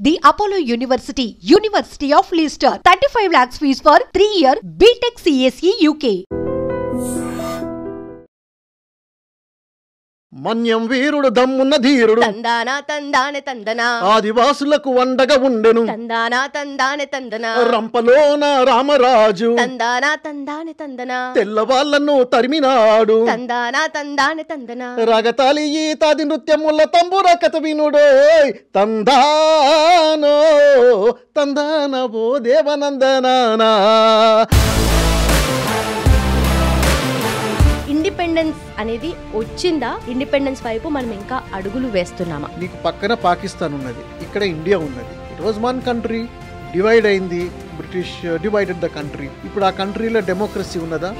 The Apollo University, University of Leicester, 35 lakhs fees for 3-year BTech CSE UK. మన్యం వీరుడు దమ్మున్న ధీరుడు తందానా తందానే తందనా ఆదివాసులకు వండగా ఉండెను తందానా తందానే తందనా రంపలోన రామరాజు తందానా తందానే తందనా తెల్లవాళ్లను తరిమినాడు తందానా తందానే తందనా రగతాలి ఈతాది నృత్యముల తంబుర కథ వినుడోయ్ తందానో తందానవో దేవనందనానా. ఇండిపెండెన్స్ అనేది వచ్చిందా? ఇండిపెండెన్స్ వైపు మనం ఇంకా అడుగులు వేస్తున్నామా? నీకు పక్కన పాకిస్తాన్ ఉన్నది, ఇక్కడ ఇండియా ఉన్నది. It was one country, divide అయింది. British divided the country. ఇప్పుడు ఆ కంట్రీలో డెమోక్రసీ ఉన్నదా?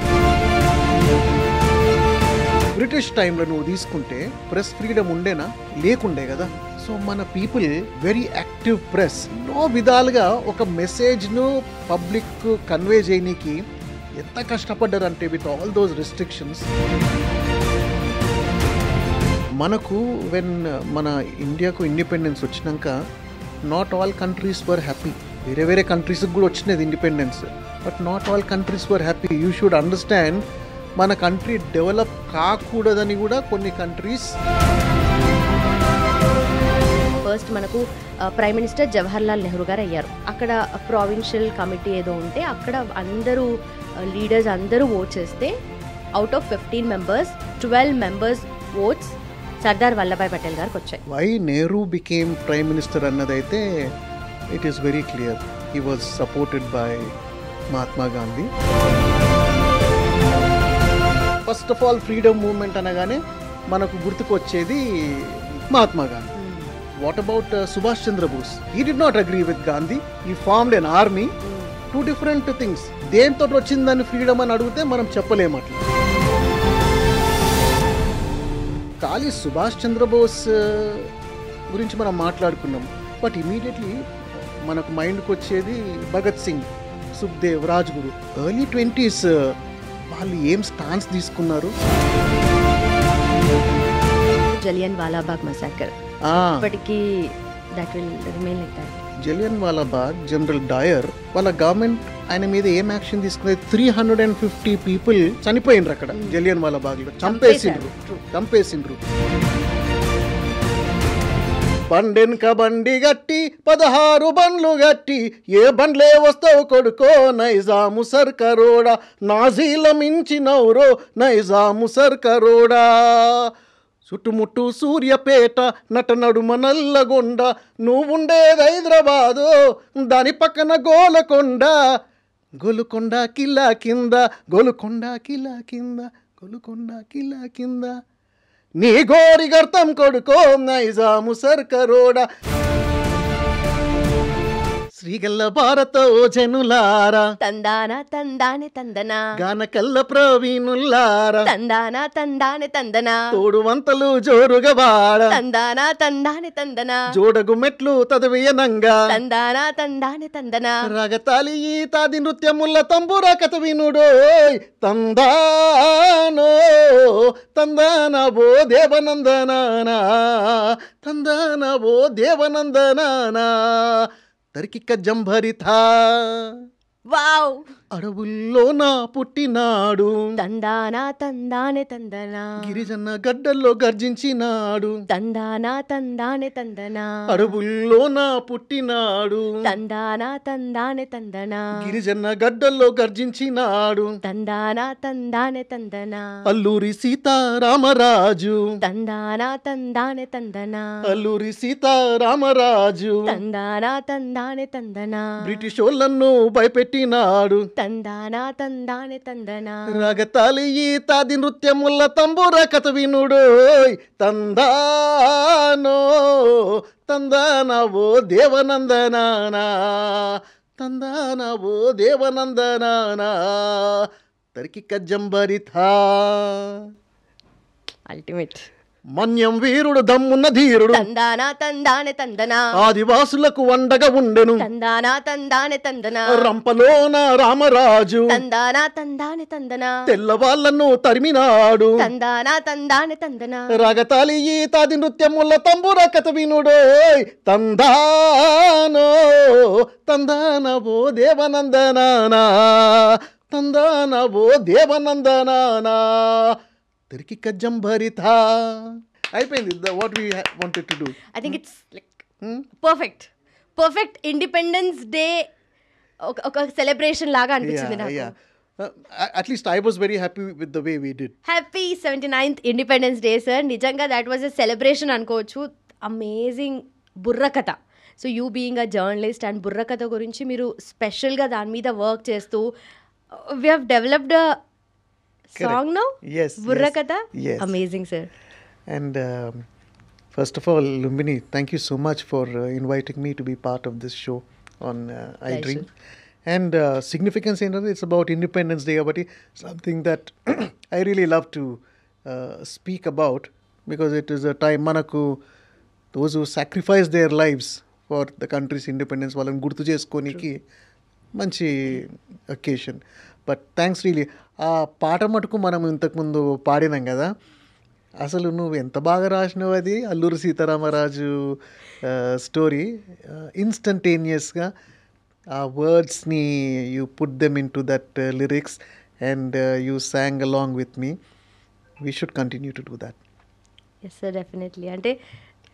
బ్రిటిష్ టైంలో నువ్వు తీసుకుంటే ప్రెస్ ఫ్రీడమ్ ఉండేనా? లేకుండే కదా. సో మన పీపుల్ వెరీ యాక్టివ్ ప్రెస్ ఎన్నో విధాలుగా ఒక మెసేజ్ను పబ్లిక్ కన్వే చేయనీకి ఎంత కష్టపడ్డారంటే విత్ ఆల్ దోస్ రెస్ట్రిక్షన్స్. మనకు మన ఇండియాకు ఇండిపెండెన్స్ వచ్చినాక not all countries were happy. వేరే కంట్రీస్కి కూడా వచ్చినది independence, but not all countries were happy. You should understand, మన కంట్రీ డెవలప్ కాకూడదని కూడా కొన్ని కంట్రీస్. ఫస్ట్ మనకు ప్రైమ్ మినిస్టర్ జవహర్లాల్ నెహ్రూ గారు అయ్యారు. అక్కడ ప్రావిన్షియల్ కమిటీ ఏదో ఉంటే అక్కడ అందరూ లీడర్స్ అందరూ ఓట్ చేస్తే out of 15 members 12 members votes Sardar Vallabhbhai Patel గారికి వచ్చాయి. Why Nehru became prime minister అన్నదైతే it is very clear. He was supported by Mahatma Gandhi. First of all freedom movement అనగానే మనకు గుర్తుకొచ్చేది Mahatma Gandhi. What about Subhash Chandra Bose? He did not agree with Gandhi. He formed an army. Two different things. దేంతో వచ్చిందని freedom అని అడిగితే మనం చెప్పలేము అట్లా. ఖాళీ సుభాష్ చంద్రబోస్ గురించి మనం మాట్లాడుకున్నాం, బట్ ఇమీడియట్లీ మనకు మైండ్కి వచ్చేది భగత్ సింగ్, సుఖ్దేవ్, రాజ్గురు. ఎర్లీ 20s వాళ్ళు ఏం స్టాన్స్ తీసుకున్నారు. జలియన్ వాలాబాగ్ మసాకర్ ఇప్పటికీ that will remain like that. Jallian Walabagh, general Dyer వాళ్ళ గవర్నమెంట్ ఆయన మీద ఏం యాక్షన్ తీసుకున్నది? 350 people చనిపోయినరు అక్కడ జలియన్ వాలాబాగ్ లో. చంపేసిండ్రు. బండెన్క బండి గట్టి 16 బండ్లు గట్టి ఏ బండ్లే వస్తావు కొడుకో నైజాము సర్కరోడా నాజీల మించినవురో నైజాము సర్కరోడా. చుట్టుముట్టు సూర్యపేట నట నడుమ నల్లగొండ నువ్వుండేది హైదరాబాదు దాని పక్కన గోలకొండ గోలుకొండ కిలా కింద గోలుకొండ కిలా కింద గోలుకొండ కిలా కింద నీ గోరి గర్తం కొడుకో నైజాము సర్కరోడా. శ్రీగల్ల భారత ఓ జనులారా తందానా తందానే తందనా గానకల్ల ప్రవీణులారా తందానా తందానే తందనా తోడు వంతలు జోరుగా వాడ తందానా తందానే తందనా జోడగు మెట్లు తదవియనంగా తందానా తందానే తందనా రగతాలి ఈతాది నృత్యముల తంబుర కథ వినుడోయ్ తందానో తందానవో దేవనందనానా తందానవో దేవనందనానా. తరికిక్క జంభరితా వావ్ అడవుల్లో నా పుట్టినాడు తందానా తందానే తందనా గిరిజన గడ్డల్లో గర్జించినాడు తందానా తందానే తందనా అడవుల్లో నా పుట్టినాడు తందానా తందానే తందనా గిరిజన గడ్డల్లో గర్జించినాడు తందానా తందానే తందనా అల్లూరి సీతారామరాజు తందానా తందానే తందనా అల్లూరి సీతారామరాజు తందానా తందానే తందనా బ్రిటిష్ వాళ్ళను భయపెట్టినాడు తందానా తందానే తందనా రగతాలి ఈతాది నృత్యముల తంబుర కథ వినుడోయ్ తందానో తందానవో దేవనందనానా తందానవో దేవనందనానా. తరికిక్క జంబరితా అల్టిమేట్. మన్యం వీరుడు దమ్మున్న ధీరుడు తందానా తందానే తందనా ఆదివాసులకు వండగా ఉండెను తందానా తందానే తందనా రంపలోన రామరాజు తందానా తందానే తందనా తెల్లవాళ్లను తరిమినాడు తందానా తందానే తందనా రగతాలి ఈతాది నృత్యముల తంబుర కథ వినుడో తందానో తందానవో దేవనందనానా తందానవో దేవనందనానా తిరిగి కజ్జం భరిత అయిపోయింది what we wanted to do. I think it's like perfect independence day ఒక సెలబ్రేషన్ లాగా అనిపించింది నాకు. At least I was very happy with the way we did. Happy 79th independence day sir. నిజంగా దాట్ వాజ్ ఎ సెలబ్రేషన్ అనుకోవచ్చు. Amazing burrakatha. So you being a journalist and burrakatha గురించి మీరు స్పెషల్గా దాని మీద వర్క్ చేస్తూ we have developed a song now. Yes. Burrakatha. Yes. Amazing sir. And first of all, Lumbini, thank you so much for inviting me to be part of this show on iDream. And significance in it, it's about Independence Day, but something that I really love to speak about, because it is a time manaku those who sacrifice their lives for the country's independence వాళ్ళని గుర్తు చేసుకోనికి మంచి occasion. But thanks really. ఆ పాట మటుకు మనం ఇంతకుముందు పాడినాం కదా, అసలు నువ్వు ఎంత బాగా రాసినావు అది. అల్లూరి సీతారామరాజు స్టోరీ ఇన్స్టంటేనియస్గా ఆ వర్డ్స్ని you put them into that lyrics and you sang along with me. We should continue to do that. Yes sir, definitely. అంటే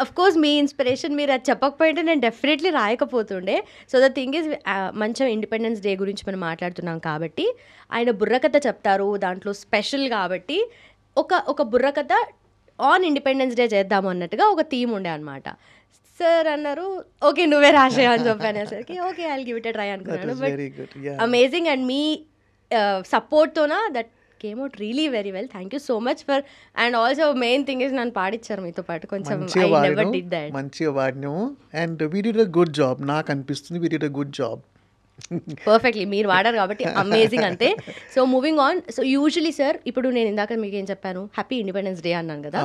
అఫ్ కోర్స్ మీ ఇన్స్పిరేషన్ మీరు అది చెప్పకపోయింటే నేను డెఫినెట్లీ రాయకపోతుండే. సో ద థింగ్ ఈజ్ మంచిగా ఇండిపెండెన్స్ డే గురించి మనం మాట్లాడుతున్నాం కాబట్టి ఆయన బుర్రకథ చెప్తారు దాంట్లో స్పెషల్ కాబట్టి ఒక బుర్రకథ ఆన్ ఇండిపెండెన్స్ డే చేద్దాము అన్నట్టుగా ఒక థీమ్ ఉండే అనమాట. సార్ అన్నారు ఓకే నువ్వే రాసే అని చెప్పనేసరికి okay I will give it a try అనుకున్నాను. బట్ అమేజింగ్ అండ్ మీ సపోర్ట్తోనా that came out really very well. Thank you so much for. And also main thing is నన్ను పాడిచ్చారు మీతో పాటు కొంచెం. మంచిగా వాడినాము and we did a good job. నాకు అనిపిస్తుంది we did a good job. Perfectly మీరు వాడారు కాబట్టి అమేజింగ్ అంతే. So moving on. So usually sir ఇప్పుడు నేను ఇందాక మీకు ఏం చెప్పాను, హ్యాపీ ఇండిపెండెన్స్ డే అన్నాను కదా,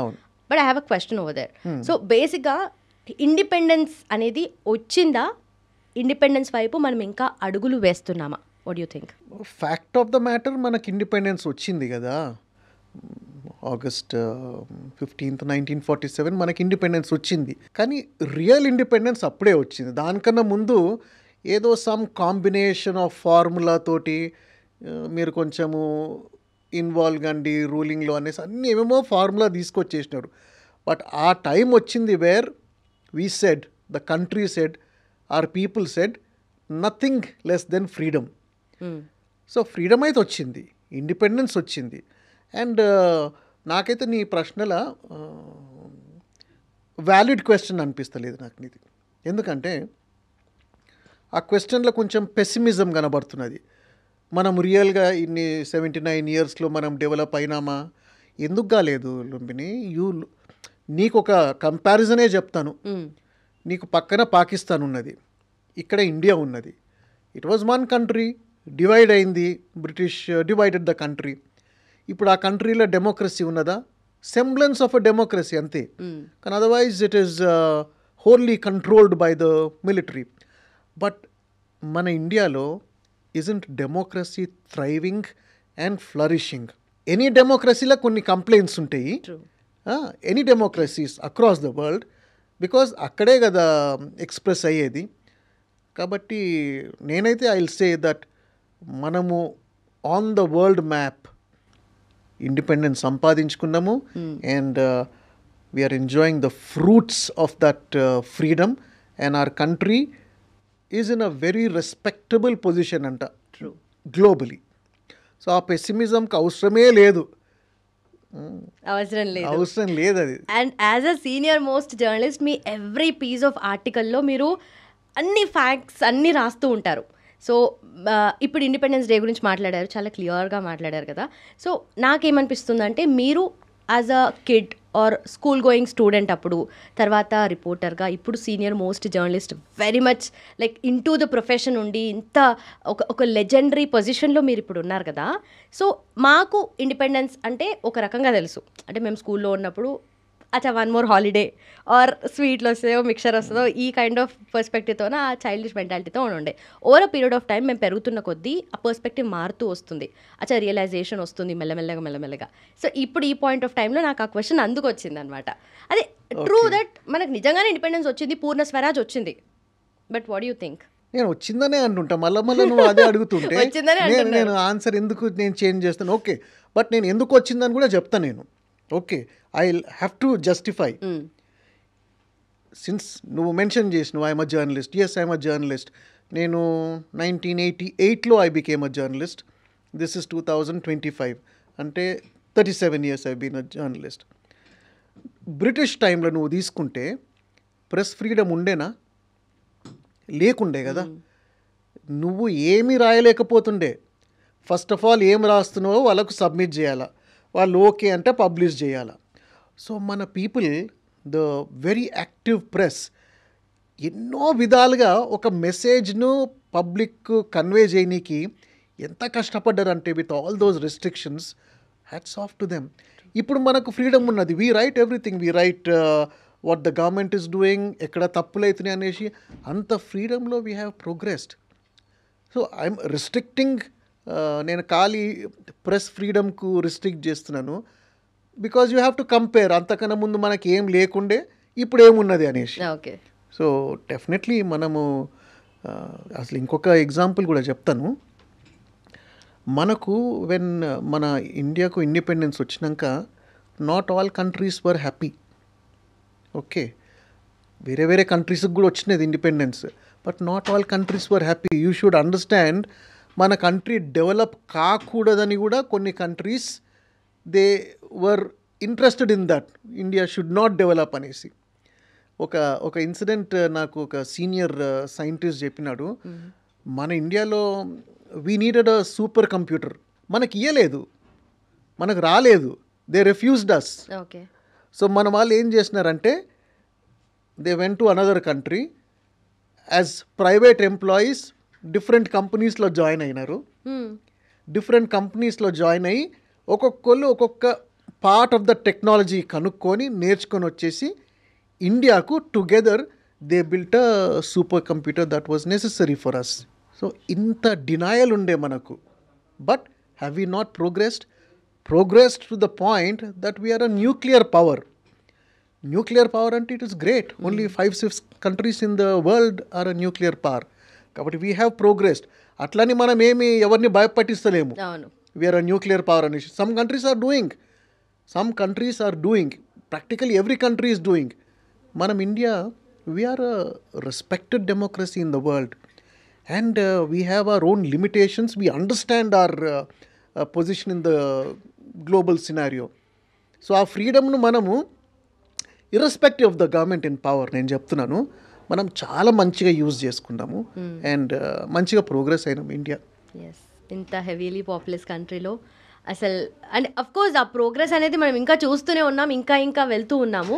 but I have a question over there. So బేసిక్గా ఇండిపెండెన్స్ అనేది వచ్చిందా, ఇండిపెండెన్స్ వైపు మనం ఇంకా అడుగులు వేస్తున్నామా? What you think? Fact of the matter మనకి ఇండిపెండెన్స్ వచ్చింది కదా, ఆగస్ట్ 15th 1947 మనకి ఇండిపెండెన్స్ వచ్చింది. కానీ రియల్ ఇండిపెండెన్స్ అప్పుడే వచ్చింది. దానికన్నా ముందు ఏదో సమ్ కాంబినేషన్ ఆఫ్ ఫార్ములా తోటి మీరు కొంచెము ఇన్వాల్వ్ కండి రూలింగ్లో అనేసి అన్నీ ఏమేమో ఫార్ములా తీసుకొచ్చేసినారు. బట్ ఆ టైం వచ్చింది where we said, the country said, or people said nothing less than freedom. So freedom అయితే వచ్చింది, ఇండిపెండెన్స్ వచ్చింది. అండ్ నాకైతే నీ ప్రశ్నల వ్యాలిడ్ క్వశ్చన్ అనిపిస్తలేదు నాకు నీది. ఎందుకంటే ఆ క్వశ్చన్లో కొంచెం పెసిమిజం కనబడుతున్నది. మనం రియల్గా ఇన్ని 79 yearsలో మనం డెవలప్ అయినామా? ఎందుకు కాలేదు లుంబిని? నీకు ఒక కంపారిజనే చెప్తాను. నీకు పక్కన పాకిస్తాన్ ఉన్నది, ఇక్కడ ఇండియా ఉన్నది. It was one country, divide అయింది, బ్రిటిష్ డివైడెడ్ ద కంట్రీ. ఇప్పుడు ఆ కంట్రీలో డెమోక్రసీ ఉన్నదా? సెంబ్లెన్స్ ఆఫ్ అ డెమోక్రసీ అంతే. కానీ otherwise it is wholly controlled by the military. But మన ఇండియాలో isn't democracy thriving and flourishing? Any డెమోక్రసీలో కొన్ని కంప్లైంట్స్ ఉంటాయి, any democracies across the world, because అక్కడే కదా ఎక్స్ప్రెస్ అయ్యేది. కాబట్టి నేనైతే ఐ విల్ సే దట్ మనము on the world map independence సంపాదించుకున్నాము. And we're enjoying the fruits of that freedom and our country is in a very respectable position అంట globally. So ఆ పెసిమిజంకి అవసరమే లేదు, అవసరం లేదు అది. And as a senior most journalist మీ ఎవ్రీ పీస్ ఆఫ్ ఆర్టికల్లో మీరు అన్ని ఫ్యాక్ట్స్ అన్నీ రాస్తూ ఉంటారు. సో ఇప్పుడు ఇండిపెండెన్స్ డే గురించి మాట్లాడారు, చాలా క్లియర్గా మాట్లాడారు కదా. సో నాకేమనిపిస్తుందంటే మీరు as a kid are school going student అప్పుడు, తర్వాత రిపోర్టర్గా, ఇప్పుడు senior most journalist, very much like in to the profession ఉండి ఇంత ఒక లెజెండరీ పొజిషన్లో మీరు ఇప్పుడు ఉన్నారు కదా. సో మాకు ఇండిపెండెన్స్ అంటే ఒక రకంగా తెలుసు, అంటే మేము స్కూల్లో ఉన్నప్పుడు అచ్చా 1 more హాలిడే ఆర్ స్వీట్లు వస్తుందో మిక్చర్ వస్తుందో ఈ కైండ్ ఆఫ్ పర్స్పెక్టివ్తోనే ఆ చైల్డిష్ మెంటాలిటీతో ఉండే. Over a period of time మేము పెరుగుతున్న కొద్దీ ఆ పర్స్పెక్టివ్ మారుతూ వస్తుంది, అచ్చా రియలైజేషన్ వస్తుంది మెల్లమెల్లగా. సో ఇప్పుడు ఈ పాయింట్ ఆఫ్ టైంలో నాకు ఆ క్వశ్చన్ అందుకు వచ్చింది అనమాట. అదే ట్రూ దట్ మనకు నిజంగానే ఇండిపెండెన్స్ వచ్చింది, పూర్ణ స్వరాజ్ వచ్చింది, బట్ వాట్ యూ థింక్? నేను వచ్చిందనే అంటుంటా, మళ్ళీ నువ్వు అదే అడుగుతుంటే నేను ఆన్సర్ ఎందుకు నేను చేంజ్ చేస్తాను. ఓకే, బట్ నేను ఎందుకు వచ్చిందని కూడా చెప్తాను నేను. Okay, I have to justify. Since నువ్వు మెన్షన్ చేసినావు I'm a journalist. Yes, I'm a journalist. నేను 1988లో I became a journalist. This is 2025, అంటే 37 years I been a journalist. British టైంలో నువ్వు తీసుకుంటే ప్రెస్ ఫ్రీడమ్ ఉండేనా? లేకుండే కదా. నువ్వు ఏమీ రాయలేకపోతుండే. ఫస్ట్ ఆఫ్ ఆల్ ఏం రాస్తున్నావో వాళ్ళకు సబ్మిట్ చేయాలా, వాళ్ళు ఓకే అంటే పబ్లిష్ చేయాలా. సో మన people, the very active press, ఎన్నో విధాలుగా ఒక మెసేజ్ను పబ్లిక్ కన్వే చేయనీకి ఎంత కష్టపడ్డారంటే with all those restrictions. Hats off to them. ఇప్పుడు మనకు ఫ్రీడమ్ ఉన్నది. We write everything, we write what the government is doing, ఎక్కడ తప్పులు అవుతున్నాయి అనేసి. అంత ఫ్రీడమ్లో we have progressed. So I'm restricting, నేను ఖాళీ ప్రెస్ ఫ్రీడమ్కు రిస్ట్రిక్ట్ చేస్తున్నాను because you have to compare. అంతకన్నా ముందు మనకి ఏం లేకుండే, ఇప్పుడు ఏమున్నది అనేసి. ఓకే, సో డెఫినెట్లీ మనము అసలు ఇంకొక ఎగ్జాంపుల్ కూడా చెప్తాను. మనకు వెన్ మన ఇండియాకు ఇండిపెండెన్స్ వచ్చినాక not all countries were happy. Okay, వేరే వేరే కంట్రీస్కి కూడా వచ్చినది independence, but not all countries were happy. You should understand, మన కంట్రీ డెవలప్ కాకూడదని కూడా కొన్ని countries they were interested in that, India should not develop అనేసి. ఒక ఇన్సిడెంట్ నాకు ఒక సీనియర్ సైంటిస్ట్ చెప్పినాడు. మన ఇండియాలో we needed a super computer, మనకి ఇయ్యలేదు, మనకు రాలేదు, they refused us. Okay, so మన వాళ్ళు ఏం చేసినారంటే they went to another country as private employees, different కంపెనీస్లో జాయిన్ అయినారు. డిఫరెంట్ కంపెనీస్లో జాయిన్ అయ్యి ఒక్కొక్కళ్ళు ఒక్కొక్క పార్ట్ ఆఫ్ ద టెక్నాలజీ కనుక్కొని నేర్చుకొని వచ్చేసి ఇండియాకు together they built a super computer that was necessary for us. So ఇంత డినయల్ ఉండే మనకు, but have we not progressed to the point that we are a nuclear power. Nuclear power అంటే it is great. Only 5-6 countries in the world are a nuclear power. కాబట్టి we have progressed. అట్లని మనం ఏమి ఎవరిని భయపట్టిస్తలేము. We are a nuclear power అనేసి. Some countries are doing. Practically every country is doing. మనం India, we are a respected democracy in the world. And we have our own limitations. We understand our position in the global scenario. So ఆ ఫ్రీడమ్ను మనము irrespective of the government in power, నేను చెప్తున్నాను, మనం చాలా మంచిగా use చేసుకున్నాము and మంచిగా progress అయినాం ఇండియా. ఇంత హెవీలీ పాపులస్ కంట్రీలో అసలు, అండ్ అఫ్కోర్స్ ఆ ప్రోగ్రెస్ అనేది మనం ఇంకా చూస్తూనే ఉన్నాం, ఇంకా వెళ్తూ ఉన్నాము.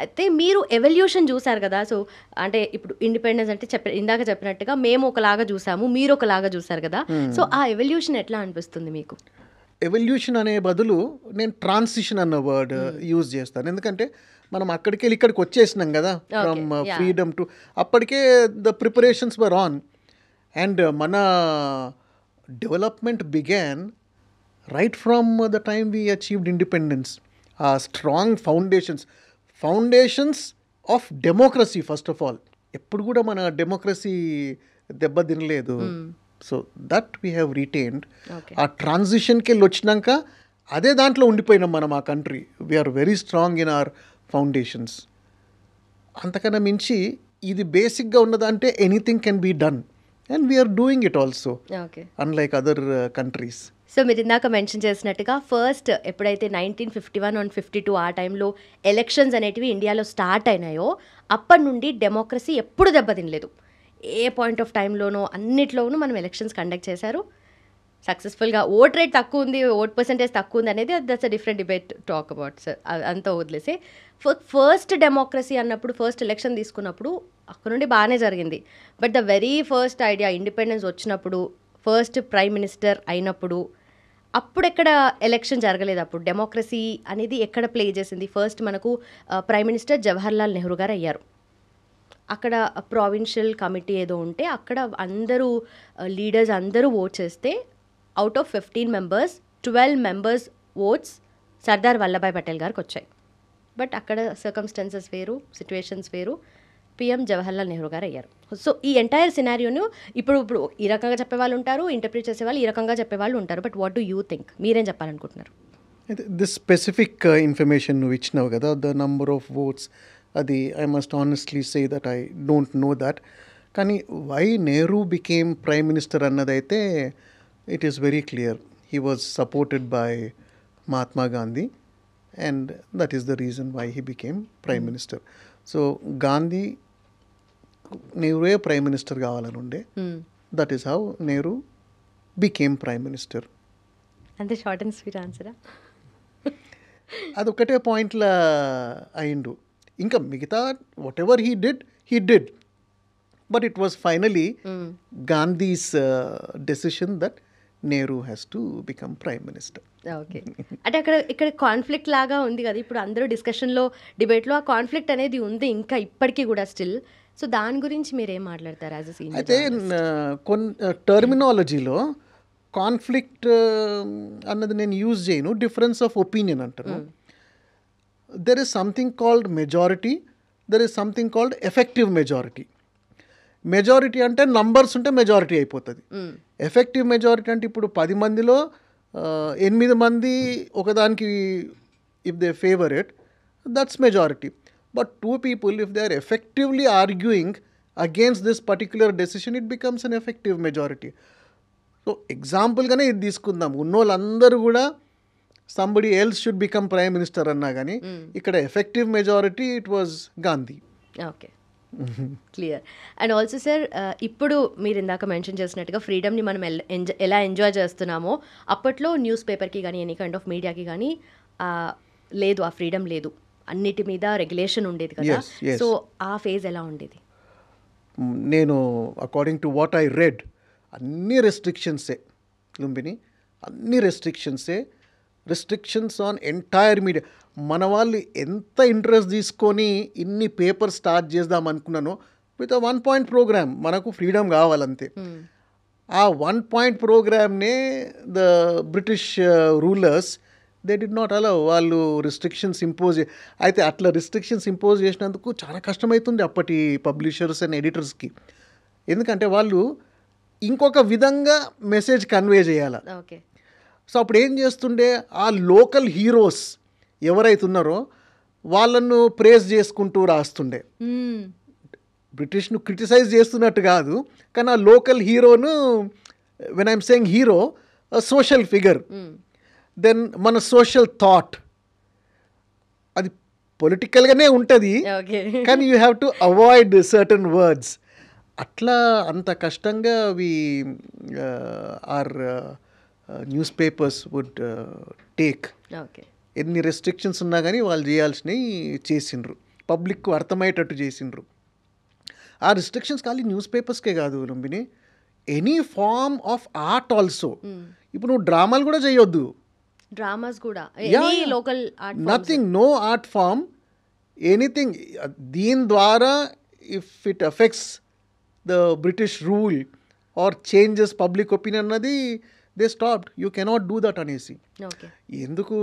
అయితే మీరు ఎవల్యూషన్ చూసారు కదా. సో అంటే ఇప్పుడు ఇండిపెండెన్స్ అంటే ఇందాక చెప్పినట్టుగా మేము ఒకలాగా చూసాము, మీరు ఒకలాగా చూసారు కదా. సో ఆ ఎవల్యూషన్ ఎట్లా అనిపిస్తుంది మీకు? ఎవల్యూషన్ అనే బదులు నేను ట్రాన్సిషన్ అన్న వర్డ్ యూజ్ చేస్తాను. ఎందుకంటే మనం అక్కడికి వెళ్ళి ఇక్కడికి వచ్చేసినాం కదా, ఫ్రమ్ ఫ్రీడమ్ టు, అప్పటికే the preparations were on and మన development began right from the time we achieved independence. ఆ strong foundations of democracy first of all. ఎప్పుడు కూడా మన డెమోక్రసీ దెబ్బ తినలేదు. So that we have retained. ఆ ట్రాన్సిషన్కి వెళ్ళి వచ్చినాక అదే దాంట్లో ఉండిపోయినాం మనం. ఆ country we are very strong in our foundations. అంతకన్నా మించి ఇది బేసిక్గా ఉన్నదంటే anything can be done and we are doing it also, unlike other countries. So మీరు ఇందాక మెన్షన్ చేసినట్టుగా ఫస్ట్ ఎప్పుడైతే 1951 అండ్ 52 ఆ టైంలో ఎలక్షన్స్ అనేటివి ఇండియాలో స్టార్ట్ అయినాయో అప్పటి నుండి డెమోక్రసీ ఎప్పుడు దెబ్బతినలేదు. ఏ పాయింట్ ఆఫ్ టైంలోనో అన్నిట్లోనూ మనం ఎలక్షన్స్ కండక్ట్ చేశారు సక్సెస్ఫుల్గా. ఓట్ రేట్ తక్కువ ఉంది, ఓట్ పర్సెంటేజ్ తక్కువ ఉంది అనేది that's a different debate talk about sir. అంతా వదిలేసి ఫస్ట్ డెమోక్రసీ అన్నప్పుడు, ఫస్ట్ ఎలక్షన్ తీసుకున్నప్పుడు అక్కడ నుండి బాగానే జరిగింది. But the very first idea independence వచ్చినప్పుడు, ఫస్ట్ ప్రైమ్ మినిస్టర్ అయినప్పుడు అప్పుడు ఎక్కడ ఎలక్షన్ జరగలేదు, అప్పుడు డెమోక్రసీ అనేది ఎక్కడ ప్లే చేసింది? ఫస్ట్ మనకు ప్రైమ్ మినిస్టర్ జవహర్లాల్ నెహ్రూ గారు అయ్యారు. అక్కడ ప్రావిన్షియల్ కమిటీ ఏదో ఉంటే అక్కడ అందరూ లీడర్స్ అందరూ ఓట్ చేస్తే out of 15 members 12 members votes Sardar Vallabhbhai Patel గారికి వచ్చాయి. బట్ అక్కడ సర్కమ్స్టాన్సెస్ వేరు, సిచ్యువేషన్స్ వేరు, పిఎం జవహర్లాల్ నెహ్రూ గారు అయ్యారు. సో ఈ ఎంటైర్ సినారియోను ఇప్పుడు ఈ రకంగా చెప్పేవాళ్ళు ఉంటారు, ఇంటర్ప్రిట్ చేసేవాళ్ళు ఈ రకంగా చెప్పేవాళ్ళు ఉంటారు. But what do you think? మీరేం చెప్పాలనుకుంటున్నారు? దిస్ స్పెసిఫిక్ ఇన్ఫర్మేషన్ నువ్వు ఇచ్చినావు కదా, ద నంబర్ ఆఫ్ ఓట్స్, అది I must honestly say that I don't know that. కానీ why Nehru became prime minister అన్నదైతే it is very clear. He was supported by Mahatma Gandhi and that is the reason why he became prime minister. So Gandhi నెహ్రూయే prime minister కావాలని ఉండే, that is how Nehru became prime minister. అంతే, short and sweet ఆన్సరా? అదొక్కటే పాయింట్లా అయిండు. ఇంకా మిగతా what ever he did, but it was finally Gandhi's decision that Nehru has to become prime minister. Okay, అంటే ఇక్కడ కాన్ఫ్లిక్ట్ లాగా ఉంది కదా ఇప్పుడు అందరూ డిస్కషన్లో, డిబేట్లో ఆ కాన్ఫ్లిక్ట్ అనేది ఉంది ఇంకా ఇప్పటికీ కూడా స్టిల్. సో దాని గురించి మీరు ఏం మాట్లాడతారు యాజ్ అ సీనియర్? అయితే కొన్ని టర్మినాలజీలో కాన్ఫ్లిక్ట్ అన్నది నేను యూజ్ చేయను, డిఫరెన్స్ ఆఫ్ ఒపీనియన్ అంటాను. There is something called majority, there is something called effective majority. Majority అంటే నంబర్స్ ఉంటే మెజారిటీ అయిపోతుంది. ఎఫెక్టివ్ మెజారిటీ అంటే ఇప్పుడు 10 మందిలో 8 మంది ఒకదానికి if they favour it, that's majority. But 2 people, if they are effectively arguing against this particular decision, it becomes an effective majority. So ఎగ్జాంపుల్గానే ఇది తీసుకుందాం, ఉన్నోళ్ళందరూ కూడా somebody else should become prime minister అన్నా కానీ ఇక్కడ effective majority it was Gandhi. Okay, clear. And also sir, ఇప్పుడు మీరు ఇందాక మెన్షన్ చేసినట్టుగా ఫ్రీడమ్ని మనం ఎలా ఎంజాయ్ చేస్తున్నామో అప్పట్లో న్యూస్ పేపర్కి కానీ ఎనీ కైండ్ ఆఫ్ మీడియాకి కానీ లేదు, ఆ ఫ్రీడమ్ లేదు, అన్నిటి మీద రెగ్యులేషన్ ఉండేది కదా. సో ఆ ఫేజ్ ఎలా ఉండేది? నేను according to what I read, అన్ని రెస్ట్రిక్షన్సే లుంబిని, అన్ని రెస్ట్రిక్షన్స్ ఆన్ ఎంటైర్ మీడియా. మన వాళ్ళు ఎంత ఇంట్రెస్ట్ తీసుకొని ఇన్ని పేపర్ స్టార్ట్ చేద్దాం అనుకున్నానో, విత్ 1 point ప్రోగ్రామ్ మనకు ఫ్రీడమ్ కావాలంతే. ఆ 1 point ప్రోగ్రామ్నే the British rulers they did not allow. వాళ్ళు రిస్ట్రిక్షన్స్ ఇంపోజ్, అయితే అట్లా రిస్ట్రిక్షన్స్ ఇంపోజ్ చేసినందుకు చాలా కష్టమవుతుంది అప్పటి పబ్లిషర్స్ అండ్ ఎడిటర్స్కి. ఎందుకంటే వాళ్ళు ఇంకొక విధంగా మెసేజ్ కన్వే చేయాలి. ఓకే, సో అప్పుడు ఏం చేస్తుండే, ఆ లోకల్ హీరోస్ ఎవరైతున్నారో వాళ్ళను ప్రేజ్ చేసుకుంటూ రాస్తుండే. బ్రిటిష్ను క్రిటిసైజ్ చేస్తున్నట్టు కాదు, కానీ ఆ లోకల్ హీరోను, when I'm saying hero, social figure, then మన సోషల్ థాట్ అది పొలిటికల్గానే ఉంటుంది, కానీ you have to avoid certain words. అట్లా అంత కష్టంగా or news papers would take. ఎన్ని రెస్ట్రిక్షన్స్ ఉన్నా కానీ వాళ్ళు చేయాల్సినవి చేసిండ్రు, పబ్లిక్కు అర్థమయ్యేటట్టు చేసిండ్రు. ఆ రిస్ట్రిక్షన్స్ ఖాళీ న్యూస్ పేపర్స్కే కాదు Lumbini, any form of art also. ఇప్పుడు నువ్వు డ్రామాలు కూడా చేయొద్దు, డ్రామాస్ కూడా, local nothing, no art form, anything. దీని ద్వారా if it affects the British rule or changes public opinion అన్నది they stopped. You cannot do that అనేసి. ఎందుకు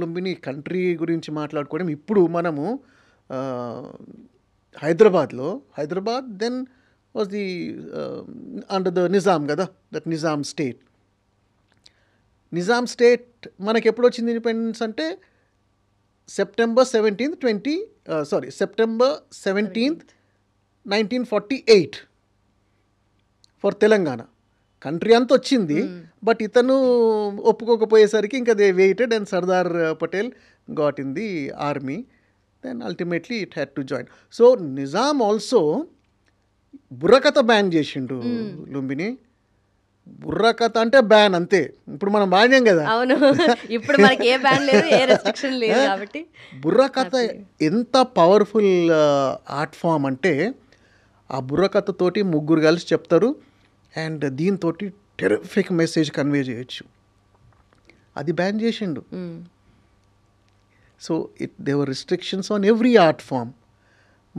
లుంబిని కంట్రీ గురించి మాట్లాడుకోవడం. ఇప్పుడు మనము Hyderabad then was the under the Nizam కదా, that Nizam state. Nizam state మనకి ఎప్పుడు వచ్చింది ఇండిపెండెన్స్ అంటే September 17th 1948 for Telangana. Country అంతా వచ్చింది, బట్ ఇతను ఒప్పుకోకపోయేసరికి ఇంకా they waited and Sardar Patel got in the army, then ultimately it had to join. So Nizam also బుర్రకథ బ్యాన్ చేసిండు లుంబిని. బుర్రకథ అంటే బ్యాన్ అంతే. ఇప్పుడు మనం బాణ్యం కదా, ఇప్పుడు మనకి ఏ బ్యాన్ లేదు, ఏ రెస్ట్రిక్షన్ లేదు కాబట్టి. బుర్రకథ ఎంత పవర్ఫుల్ ఆర్ట్ ఫామ్ అంటే, ఆ బుర్రకథతోటి 3 కలిసి చెప్తారు అండ్ దీంతో టెరిఫిక్ మెసేజ్ కన్వే చేయొచ్చు. అది బ్యాన్ చేసిండు. So they were restrictions on every art form.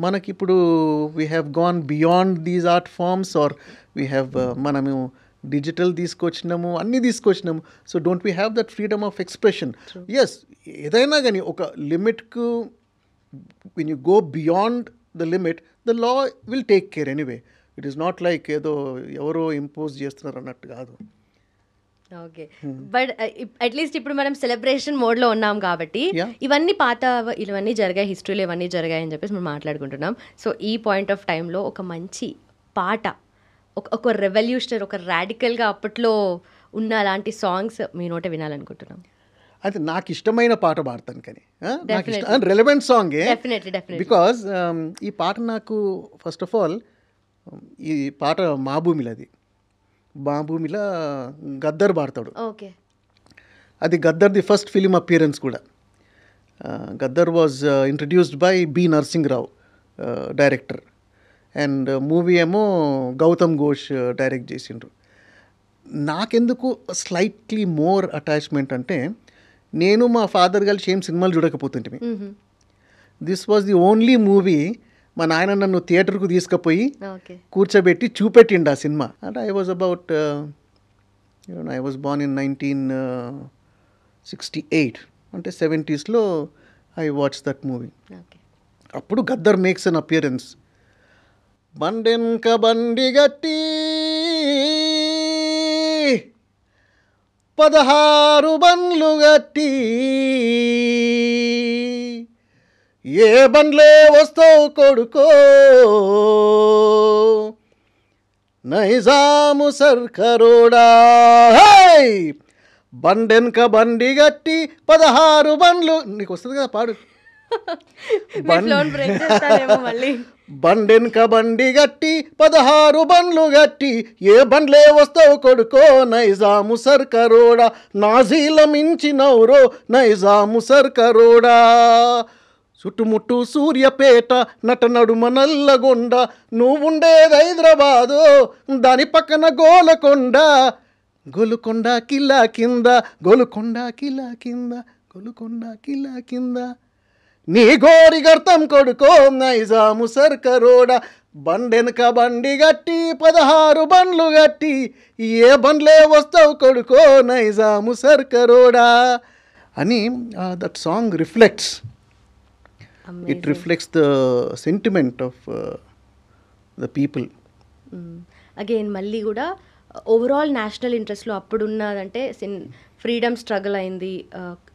మనకిప్పుడు we have gone beyond these art forms or we have మనము డిజిటల్ తీసుకొచ్చినాము, అన్నీ తీసుకొచ్చినాము. So don't we have that freedom of expression? Yes, ఏదైనా కానీ ఒక లిమిట్కు when you go beyond the limit, the law will take care anyway. It is not like ఏదో ఎవరో impose చేస్తున్నారు అన్నట్టు కాదు. ఓకే, బట్ అట్లీస్ట్ ఇప్పుడు మనం సెలబ్రేషన్ మోడ్లో ఉన్నాం కాబట్టి ఇవన్నీ ఇవన్నీ జరిగాయి, హిస్టరీలో ఇవన్నీ జరిగాయి అని చెప్పేసి మనం మాట్లాడుకుంటున్నాం. సో ఈ పాయింట్ ఆఫ్ టైంలో ఒక మంచి పాట, ఒక రెవల్యూషనరీ, ఒక రాడికల్గా అప్పట్లో ఉన్న అలాంటి సాంగ్స్ మీ నోట వినాలనుకుంటున్నాం. అయితే నాకు ఇష్టమైన పాట పాడతాను, కానీ నాకు రెలవెంట్ సాంగే, బికాజ్ ఈ పాట నాకు ఫస్ట్ ఆఫ్ ఆల్ ఈ పాట మా భూమిలది, మా భూమిలో గద్దర్ పాడతాడు. ఓకే, అది గద్దర్ది ఫస్ట్ ఫిలిం అపియరెన్స్ కూడా. Gaddar was introduced by B Narasimharao director, and movie ఏమో గౌతమ్ ఘోష్ డైరెక్ట్ చేసిండ్రు. నాకెందుకు స్లైట్లీ మోర్ అటాచ్మెంట్ అంటే, నేను మా ఫాదర్ కలిసి ఏం సినిమాలు చూడకపోతుంటే, this was the only movie మా నాయన నన్ను థియేటర్కు తీసుకుపోయి కూర్చోబెట్టి చూపెట్టిండు ఆ సినిమా. అంటే I was about I was born in 1968, అంటే 70s I watch that movie. అప్పుడు గద్దర్ మేక్స్ అన్ అపియరెన్స్. బండెన్క బండి గట్టి 16 బండ్లు గట్టి, ఏ బండ్లే వస్తావు కొడుకో, నైజాము సర్కరోడా. బండెన్క బండి గట్టి 16 బండ్లు, నీకు వస్తుంది కదా పాడు. బండెన్క బండి గట్టి 16 బండ్లు గట్టి, ఏ బండ్లే వస్తావు కొడుకో, నైజాము సర్కరోడా. నాజీల మించినవురో నైజాము సర్కరోడా. చుట్టుముట్టు సూర్యపేట, నట నడుమ నల్లగొండ, నువ్వుండేది హైదరాబాదు, దాని పక్కన గోలకొండ. గోలుకొండ కిలా కింద, గోలుకొండ కిలా కింద, గోలుకొండ కిలా కింద, నీ గోరి గర్తం కొడుకో నైజాము సర్కరోడా. బండెనక బండి గట్టి 16 బండ్లు గట్టి, ఏ బండ్లే వస్తావు కొడుకో, నైజాము సర్కరోడా అని that song reflects. It reflects the sentiment of the people. Again మళ్ళీ కూడా ఓవరాల్ నేషనల్ ఇంట్రెస్ట్లో అప్పుడున్నదంటే ఫ్రీడమ్ స్ట్రగుల్ అయింది,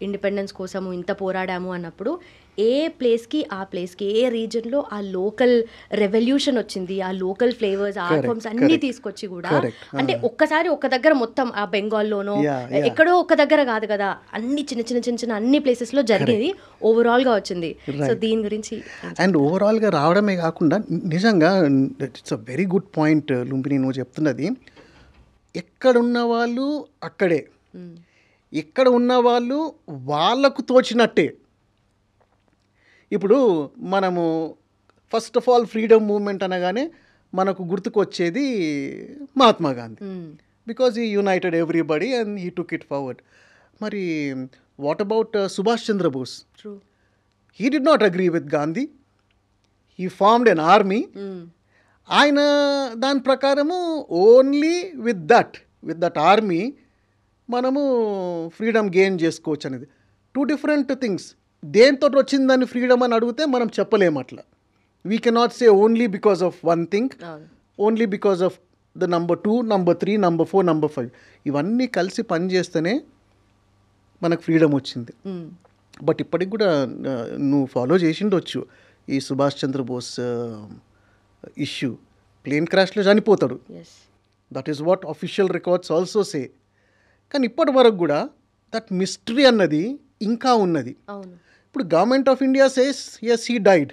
ఇండిపెండెన్స్ కోసము ఇంత పోరాడాము అన్నప్పుడు ఏ ప్లేస్కి ఆ ప్లేస్కి, ఏ రీజన్లో ఆ లోకల్ రెవల్యూషన్ వచ్చింది, ఆ లోకల్ ఫ్లేవర్స్, ఆర్ట్ ఫామ్స్ అన్నీ తీసుకొచ్చి కూడా, అంటే ఒక్కసారి ఒక దగ్గర మొత్తం ఆ బెంగాల్లోనో ఎక్కడో ఒక దగ్గర కాదు కదా, అన్ని చిన్న చిన్న చిన్న చిన్న అన్ని ప్లేసెస్లో జరిగేది ఓవరాల్గా వచ్చింది. సో దీని గురించి అండ్ ఓవరాల్గా రావడమే కాకుండా నిజంగా it's a very good point Lumbini నువ్వు చెప్తున్నది. ఎక్కడున్న వాళ్ళు అక్కడే, ఇక్కడ ఉన్న వాళ్ళు వాళ్ళకు తోచినట్టే. ఇప్పుడు మనము first of all freedom movement అనగానే మనకు గుర్తుకొచ్చేది Mahatma Gandhi, because he united everybody and he took it forward. మరి what about Subhash Chandra Bose? He did not agree with Gandhi, he formed an army. ఆయన దాని ప్రకారము ఓన్లీ విత్ దట్ ఆర్మీ మనము ఫ్రీడమ్ గెయిన్ చేసుకోవచ్చు అనేది. 2 different థింగ్స్. దేంతో వచ్చిందని ఫ్రీడమ్ అని అడిగితే మనం చెప్పలేము అట్లా. We cannot say only because of one thing, only because of the number 2, number 3, number 4, number 5 ఇవన్నీ కలిసి పనిచేస్తేనే మనకు ఫ్రీడమ్ వచ్చింది. బట్ ఇప్పటికి కూడా నువ్వు ఫాలో చేసిండొచ్చు ఈ సుభాష్ చంద్రబోస్ ఇష్యూ. ప్లేన్ క్రాష్లో చనిపోతాడు, that is what official records also say. కానీ ఇప్పటి వరకు కూడా దట్ మిస్టరీ అన్నది ఇంకా ఉన్నది. ఇప్పుడు government of India says yes he died.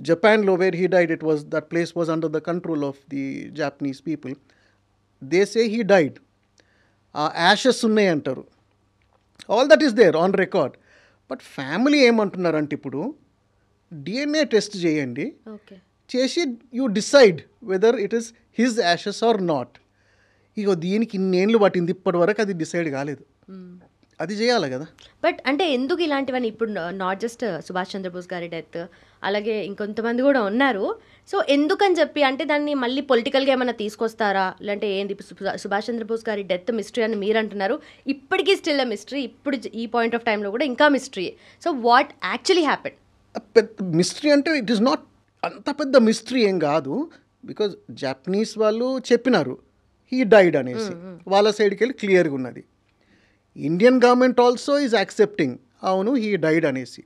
జపాన్లో where he died, it was that place was under the control of the Japanese people. They say he died. ఆ యాషెస్ ఉన్నాయి అంటారు. All that is there on record. But family ఏమంటున్నారంటే ఇప్పుడు DNA test చేయండి, చేసి you decide whether it is his ashes or not. ఇగో దీనికి ఇన్నేళ్ళు పట్టింది, ఇప్పటి వరకు అది డిసైడ్ కాలేదు. అది చేయాలి కదా. బట్ అంటే ఎందుకు ఇలాంటివన్నీ ఇప్పుడు నాట్ జస్ట్ సుభాష్ చంద్రబోస్ గారి డెత్, అలాగే ఇంకొంతమంది కూడా ఉన్నారు. సో ఎందుకని చెప్పి అంటే దాన్ని మళ్ళీ పొలిటికల్గా ఏమైనా తీసుకొస్తారా, లేదంటే ఏంది? సుభాష్ చంద్రబోస్ గారి డెత్ మిస్టరీ అని మీరు అంటున్నారు, ఇప్పటికీ స్టిల్ అ మిస్టరీ, ఇప్పుడు ఈ పాయింట్ ఆఫ్ టైంలో కూడా ఇంకా mystery. So what actually happened? పెద్ద మిస్టరీ అంటే ఇట్ ఈస్ నాట్ అంత పెద్ద మిస్టరీ ఏం కాదు. బికాజ్ జాపనీస్ వాళ్ళు చెప్పినారు హీ డైడ్ అనేసి, వాళ్ళ సైడ్కి వెళ్ళి క్లియర్గా ఉన్నది. Indian government also is accepting అవును హీ డైడ్ అనేసి.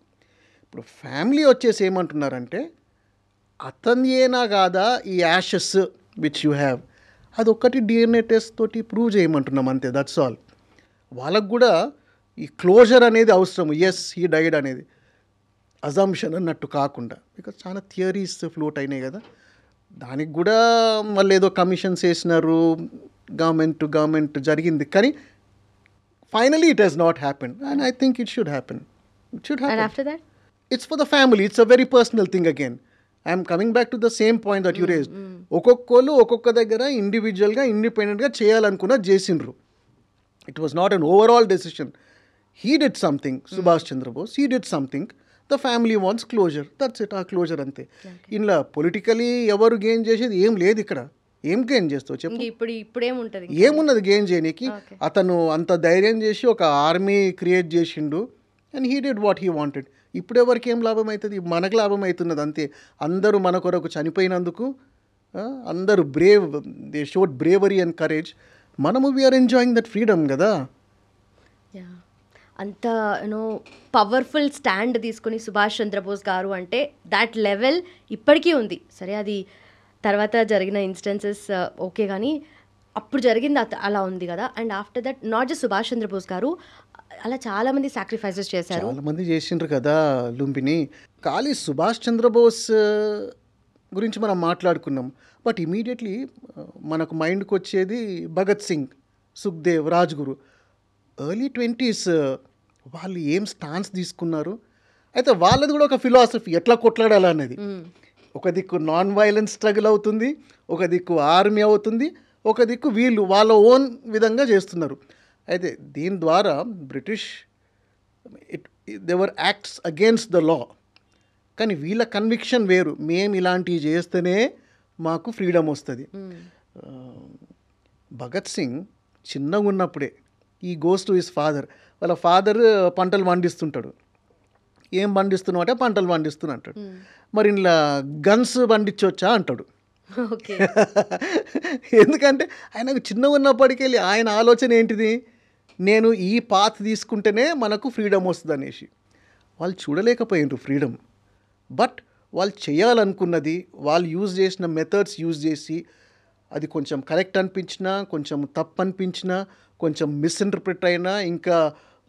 ఇప్పుడు ఫ్యామిలీ వచ్చేసి ఏమంటున్నారంటే అతని ఏనా కాదా ఈ యాషెస్ విచ్ యూ హ్యావ్, అదొక్కటి DNA టెస్ట్ తోటి ప్రూవ్ చేయమంటున్నాం అంతే, దట్స్ ఆల్. వాళ్ళకు కూడా ఈ క్లోజర్ అనేది అవసరం, ఎస్ హీ డైడ్ అనేది అజంప్షన్ అన్నట్టు కాకుండా. బికాజ్ చాలా థియరీస్ ఫ్లోట్ అయినాయి కదా, దానికి కూడా మళ్ళీ ఏదో కమిషన్స్ వేసినారు, గవర్నమెంట్ జరిగింది, కానీ finally it has not happen and I think it should happen. It should happen. And after that? It's for the family. It's a very personal thing again. I am coming back to the same point that you raised. ఒక్కొక్కరు ఒక్కొక్క దగ్గర ఇండివిజువల్గా ఇండిపెండెంట్గా చేయాలనుకున్న చేసిండ్రు. It was not an overall decision. He did something, Subhash Chandra Bose. He did something. The family wants closure. That's it. ఆ closure అంతే. ఇలా పొలిటికలీ ఎవరు గెయిన్ చేసేది ఏం లేదు ఇక్కడ. ఏం గెయిన్ చేస్తావు చెప్పు? ఇప్పుడేముంటుంది? ఏమున్నది గెయిన్ చేయనీకి? అతను అంత ధైర్యం చేసి ఒక ఆర్మీ క్రియేట్ చేసిండు and he did what he wanted. ఇప్పుడు ఎవరికి ఏం లాభం అవుతుంది? మనకు లాభం అవుతున్నది అంతే. అందరూ మన కొరకు చనిపోయినందుకు అందరూ they showed bravery and courage. మనము వీఆర్ ఎంజాయింగ్ దట్ ఫ్రీడమ్ కదా. అంత పవర్ఫుల్ స్టాండ్ తీసుకుని సుభాష్ చంద్రబోస్ గారు అంటే దాట్ లెవెల్ ఇప్పటికీ ఉంది. సరే అది తర్వాత జరిగిన ఇన్స్టెన్సెస్ ఓకే, కానీ అప్పుడు జరిగింది అలా ఉంది కదా. And after that not just Subhash Chandra Bose గారు, అలా చాలామంది సాక్రిఫైసెస్ చేశారు, చాలామంది చేసిండ్రు కదా లుంబిని. ఖాళీ సుభాష్ చంద్రబోస్ గురించి మనం మాట్లాడుకున్నాం, బట్ ఇమీడియట్లీ మనకు మైండ్కి వచ్చేది భగత్ సింగ్, సుఖ్దేవ్, రాజ్గురు. ఎర్లీ 20s వాళ్ళు ఏం స్టాన్స్ తీసుకున్నారు. అయితే వాళ్ళది కూడా ఒక ఫిలాసఫీ, ఎట్లా కొట్లాడాలనేది. ఒక దిక్కు నాన్ వైలెన్స్ స్ట్రగుల్ అవుతుంది, ఒక దిక్కు ఆర్మీ అవుతుంది, ఒక దిక్కు వీళ్ళు వాళ్ళ ఓన్ విధంగా చేస్తున్నారు. అయితే దీని ద్వారా British they were acts against the law, కానీ వీళ్ళ కన్విక్షన్ వేరు, మేము ఇలాంటివి చేస్తేనే మాకు ఫ్రీడమ్ వస్తుంది. భగత్ సింగ్ చిన్నగా ఉన్నప్పుడే ఈ గోస్ టు హిస్ ఫాదర్, వాళ్ళ ఫాదర్ పంటలు పండిస్తుంటాడు. ఏం పండిస్తున్నావు అంటే పంటలు పండిస్తున్నా అంటాడు. మరి ఇలా గన్స్ పండించవచ్చా అంటాడు. ఓకే. ఎందుకంటే ఆయనకు చిన్నగా ఉన్నప్పటికెళ్ళి ఆయన ఆలోచన ఏంటిది, నేను ఈ పాత్ తీసుకుంటేనే మనకు ఫ్రీడమ్ వస్తుంది అనేసి. వాళ్ళు చూడలేకపోయినారు ఫ్రీడమ్, బట్ వాళ్ళు చేయాలనుకున్నది, వాళ్ళు యూజ్ చేసిన మెథడ్స్ యూజ్ చేసి, అది కొంచెం కరెక్ట్ అనిపించినా, కొంచెం తప్పు అనిపించినా, కొంచెం మిస్ఇంటర్ప్రిట్ అయినా, ఇంకా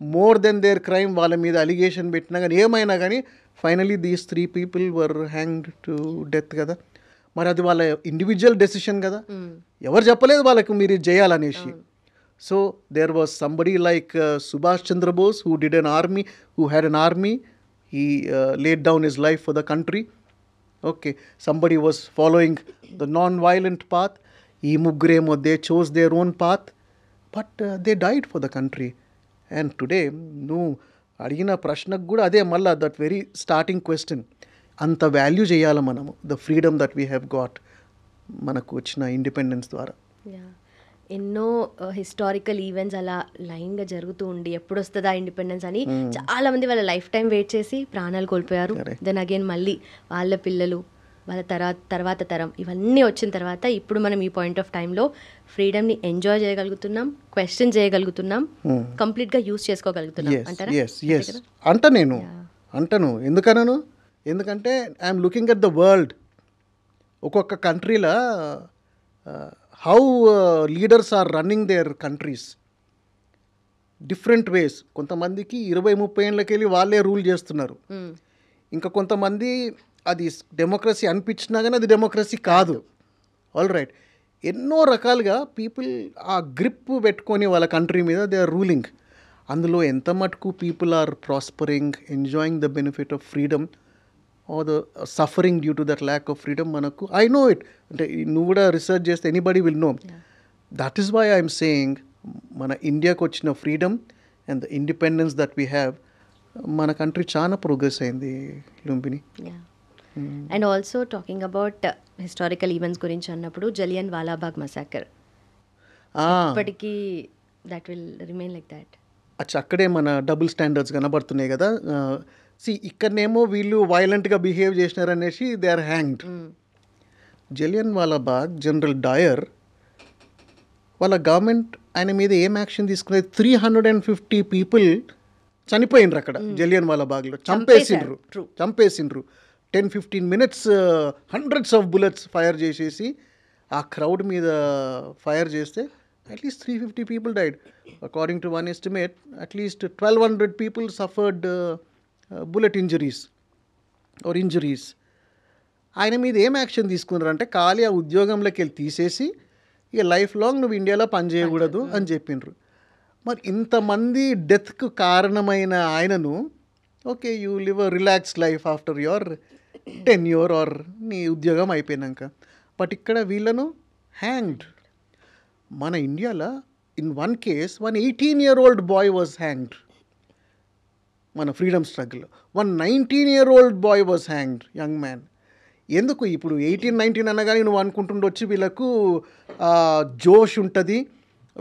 మోర్ దెన్ దేర్ క్రైమ్ వాళ్ళ మీద అలిగేషన్ పెట్టినా కానీ, ఏమైనా కానీ finally these 3 people were hanged to death కదా. మరి అది వాళ్ళ ఇండివిజువల్ డెసిషన్ కదా, ఎవరు చెప్పలేదు వాళ్ళకు మీరు ఇది చేయాలనేసి. So there was somebody like Subhash Chandrabose who did an army, who had an army, he laid down his life for the country. Okay, somebody was following the non violent path. ఈ ముగ్గురేమో they chose their own path, but they died for the country. And today నువ్వు అడిగిన ప్రశ్నకు కూడా అదే మళ్ళీ that very starting question, అంత value చేయాలి మనము the freedom that we have got మనకు వచ్చిన ఇండిపెండెన్స్ ద్వారా. ఎన్నో హిస్టారికల్ ఈవెంట్స్ అలా లైన్గా జరుగుతూ ఉండి ఎప్పుడు వస్తుందా ఇండిపెండెన్స్ అని చాలా మంది వాళ్ళ లైఫ్ టైం వెయిట్ చేసి ప్రాణాలు కోల్పోయారు. దెన్ అగైన్ మళ్ళీ వాళ్ళ పిల్లలు, వాళ్ళ తర్వాత తరం ఇవన్నీ వచ్చిన తర్వాత ఇప్పుడు మనం ఈ పాయింట్ ఆఫ్ టైంలో ఫ్రీడమ్ని ఎంజాయ్ చేయగలుగుతున్నాం, క్వశ్చన్ చేయగలుగుతున్నాం, కంప్లీట్గా యూస్ చేసుకోగలుగుతున్నాం అంటారా? అంటాను. ఎందుకన్నాను? ఎందుకంటే I'm looking at the world. ఒక్కొక్క కంట్రీలో how leaders are running their countries different ways. కొంతమందికి 20-30 ఏళ్ళకెళ్ళి వాళ్ళే రూల్ చేస్తున్నారు. ఇంకా కొంతమంది అది డెమోక్రసీ అనిపించినా కానీ అది డెమోక్రసీ కాదు. ఆల్ రైట్, ఎన్నో రకాలుగా పీపుల్ ఆ గ్రిప్ పెట్టుకొని వాళ్ళ కంట్రీ మీద దే ఆర్ రూలింగ్. అందులో ఎంత మటుకు people are prospering, enjoying the benefit of freedom or the suffering due to that lack of freedom, మనకు ఐ నో ఇట్. అంటే నువ్వు కూడా రీసెర్చ్ చేస్తే anybody will know. That is why I'm saying మన ఇండియాకు వచ్చిన freedom and the independence that we have, మన country చాలా ప్రోగ్రెస్ అయింది Lumbini. And also talking about historical events గురించి అన్నప్పుడు జలియన్ వాలాబాగ్ మసాకర్ ఇప్పటికీ that will remain like that. అక్కడే మన డబుల్ స్టాండర్డ్స్ కనబడుతున్నాయి కదా. ఇక్కడనేమో వీళ్ళు వైలెంట్గా బిహేవ్ చేసినారనేసి they are hanged. Jallian Walabagh general Dyer వాళ్ళ గవర్నమెంట్ ఆయన మీద ఏం యాక్షన్ తీసుకునేది, 350 పీపుల్ చనిపోయినరు అక్కడ జలియన్ వాలాబాగ్లో. చంపేసిండ్రు 10-15 minutes hundreds of bullets fire చేసేసి ఆ క్రౌడ్ మీద ఫైర్ చేస్తే at least 350 people died. According to one estimate, at least 1,200 people suffered bullet injuries. ఆయన మీద ఏం యాక్షన్ తీసుకున్నారంటే ఖాళీ ఆ ఉద్యోగంలోకి వెళ్ళి తీసేసి ఇక లైఫ్ లాంగ్ నువ్వు ఇండియాలో పనిచేయకూడదు అని చెప్పిండ్రు. మరి ఇంతమంది డెత్కు కారణమైన ఆయనను okay you live a relaxed life after your tenure or నీ ఉద్యోగం అయిపోయినాక. బట్ ఇక్కడ వీళ్ళను హ్యాంగ్డ్. మన ఇండియాలో in one case 18-year-old boy was hanged. మన freedom struggle 19-year-old boy was hanged, young man. ఎందుకు ఇప్పుడు 18-19 అనగానే నువ్వు అనుకుంటుండొచ్చు వీళ్ళకు జోష్ ఉంటుంది,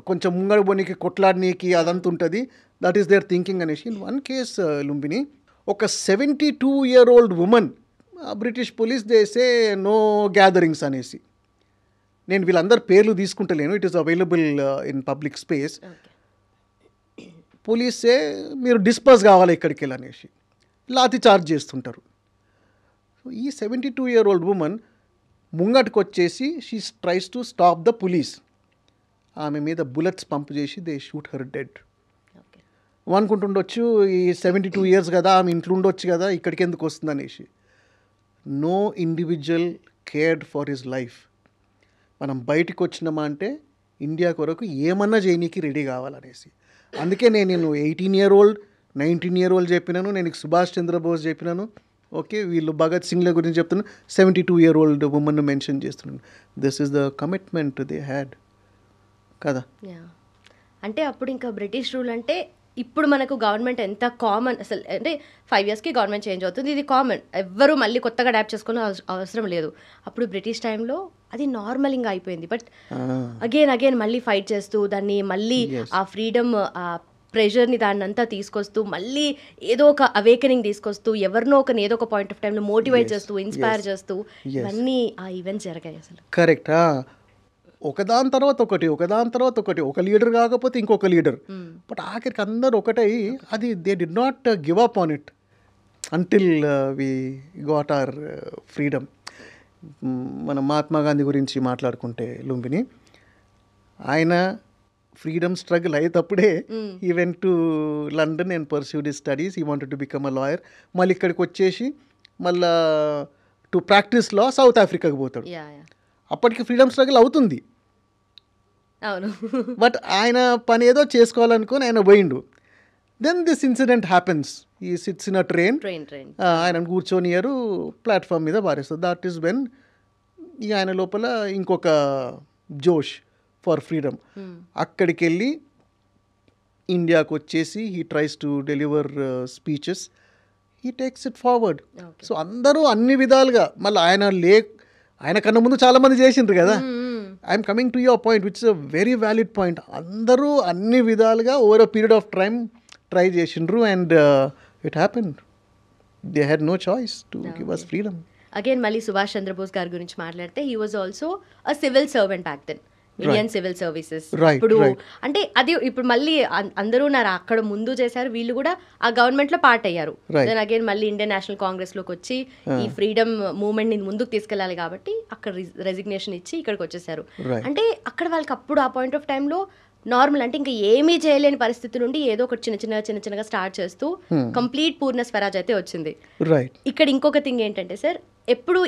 కొంచెం ముంగడ పోనీకి కొట్లాడనీకి అదంతా ఉంటుంది, దట్ ఈస్ దేర్ థింకింగ్ అనేసి. ఇన్ వన్ కేస్ లుంబిని ఒక 72-year-old woman, British police they say no gatherings అనేసి, నేను వీళ్ళందరి పేర్లు తీసుకుంటలేను, it is available in public space. పోలీసే మీరు డిస్పర్స్ కావాలి ఇక్కడికి వెళ్ళనేసి లాఠీ చార్జ్ చేస్తుంటారు. సో ఈ 72-year-old ఉమెన్ ముంగటికి వచ్చేసి she tries to stop the police. ఆమె మీద బుల్లెట్స్ పంప్ చేసి దే షూట్ హర్ డెడ్. అనుకుంటుండొచ్చు ఈ 72 years కదా ఆమె ఇంట్లో ఉండొచ్చు కదా ఇక్కడికి ఎందుకు వస్తుంది అనేసి. No individual cared for his life. మనం బయటికి వచ్చినామా అంటే ఇండియా కొరకు ఏమన్నా చేయనీకి రెడీ కావాలనేసి. అందుకే నేను 18-year-old 19-year-old చెప్పినాను, నేను సుభాష్ చంద్రబోస్ చెప్పినాను, ఓకే వీళ్ళు భగత్ సింగ్ల గురించి చెప్తున్నాను, 72-year-old ఉమెన్ను మెన్షన్ చేస్తున్నాను. This is the commitment they had కదా. అంటే అప్పుడు ఇంకా బ్రిటిష్ రూల్ అంటే ఇప్పుడు మనకు గవర్నమెంట్ ఎంత కామన్, అసలు అంటే 5 yearsకి గవర్నమెంట్ చేంజ్ అవుతుంది, ఇది కామన్, ఎవ్వరూ మళ్ళీ కొత్తగా అడాప్ట్ చేసుకోవాలని అవసరం లేదు. అప్పుడు బ్రిటిష్ టైంలో అది నార్మల్ ఇంకా అయిపోయింది. బట్ అగైన్ మళ్ళీ ఫైట్ చేస్తూ దాన్ని మళ్ళీ ఆ ఫ్రీడమ్ ఆ ప్రెషర్ని దాన్ని అంతా తీసుకొస్తూ మళ్ళీ ఏదో ఒక అవేకనింగ్ తీసుకొస్తూ ఎవరినో ఒక ఏదో ఒక పాయింట్ ఆఫ్ టైంలో మోటివేట్ చేస్తూ ఇన్స్పైర్ చేస్తూ ఇవన్నీ ఆ ఈవెంట్స్ జరిగాయి అసలు. కరెక్ట్. ఒకదాని తర్వాత ఒకటి, ఒక లీడర్ కాకపోతే ఇంకొక లీడర్, బట్ ఆఖరికి అందరు ఒకటై అది they did not give up on it until we got our freedom. మన మహాత్మా గాంధీ గురించి మాట్లాడుకుంటే లుంబిని, ఆయన ఫ్రీడమ్ స్ట్రగుల్ అయ్యేటప్పుడే ఈ went to London and pursued his studies, he wanted to become a lawyer. మళ్ళీ ఇక్కడికి వచ్చేసి మళ్ళా టు ప్రాక్టీస్ లా సౌత్ ఆఫ్రికాకి పోతాడు. అప్పటికి ఫ్రీడమ్ స్ట్రగుల్ అవుతుంది, అవును, బట్ ఆయన పని ఏదో చేసుకోవాలనుకుని ఆయన పోయిండు. Then this incident happens. ఈ సిట్స్ ఇన్ అ ట్రైన్, ఆయన కూర్చొనియరు ప్లాట్ఫామ్ మీద పారేస్తారు. దట్ ఈస్ వెన్ ఇక ఆయన లోపల ఇంకొక జోష్ ఫర్ ఫ్రీడమ్. అక్కడికి వెళ్ళి ఇండియాకు వచ్చేసి he tries to deliver speeches, he takes it forward. So అందరూ అన్ని విధాలుగా మళ్ళీ ఆయన కన్నా ముందు చాలామంది చేసిండ్రు కదా. I'm coming to your point which is a very valid point. అందరూ అన్ని విధాలుగా over a period of time try చేసిండ్రు and it happened. They had no choice to give us freedom. Again మళ్ళీ సుభాష్ చంద్రబోస్ గారి గురించి మాట్లాడితే he was also a civil servant back then, Indian civil services. ఇప్పుడు అంటే అది ఇప్పుడు మళ్ళీ అందరూ అక్కడ ముందు చేశారు, వీళ్ళు కూడా ఆ గవర్నమెంట్ లో పార్ట్ అయ్యారు. దెన్ అగైన్ మళ్ళీ ఇండియన్ నేషనల్ కాంగ్రెస్ లోకి వచ్చి ఈ ఫ్రీడమ్ మూవ్మెంట్ ని ముందుకు తీసుకెళ్లాలి కాబట్టి అక్కడ రెసిగ్నేషన్ ఇచ్చి ఇక్కడికి వచ్చేసారు. అంటే అక్కడ వాళ్ళకి అప్పుడు ఆ పాయింట్ ఆఫ్ టైంలో నార్మల్ అంటే ఇంకా ఏమీ చేయలేని పరిస్థితి నుండి ఏదో ఒకటి చిన్న చిన్నగా స్టార్ట్ చేస్తూ కంప్లీట్ పూర్ణ స్వరాజ్ అయితే వచ్చింది. ఇక్కడ ఇంకొక థింగ్ ఏంటంటే సార్, ఇప్పుడు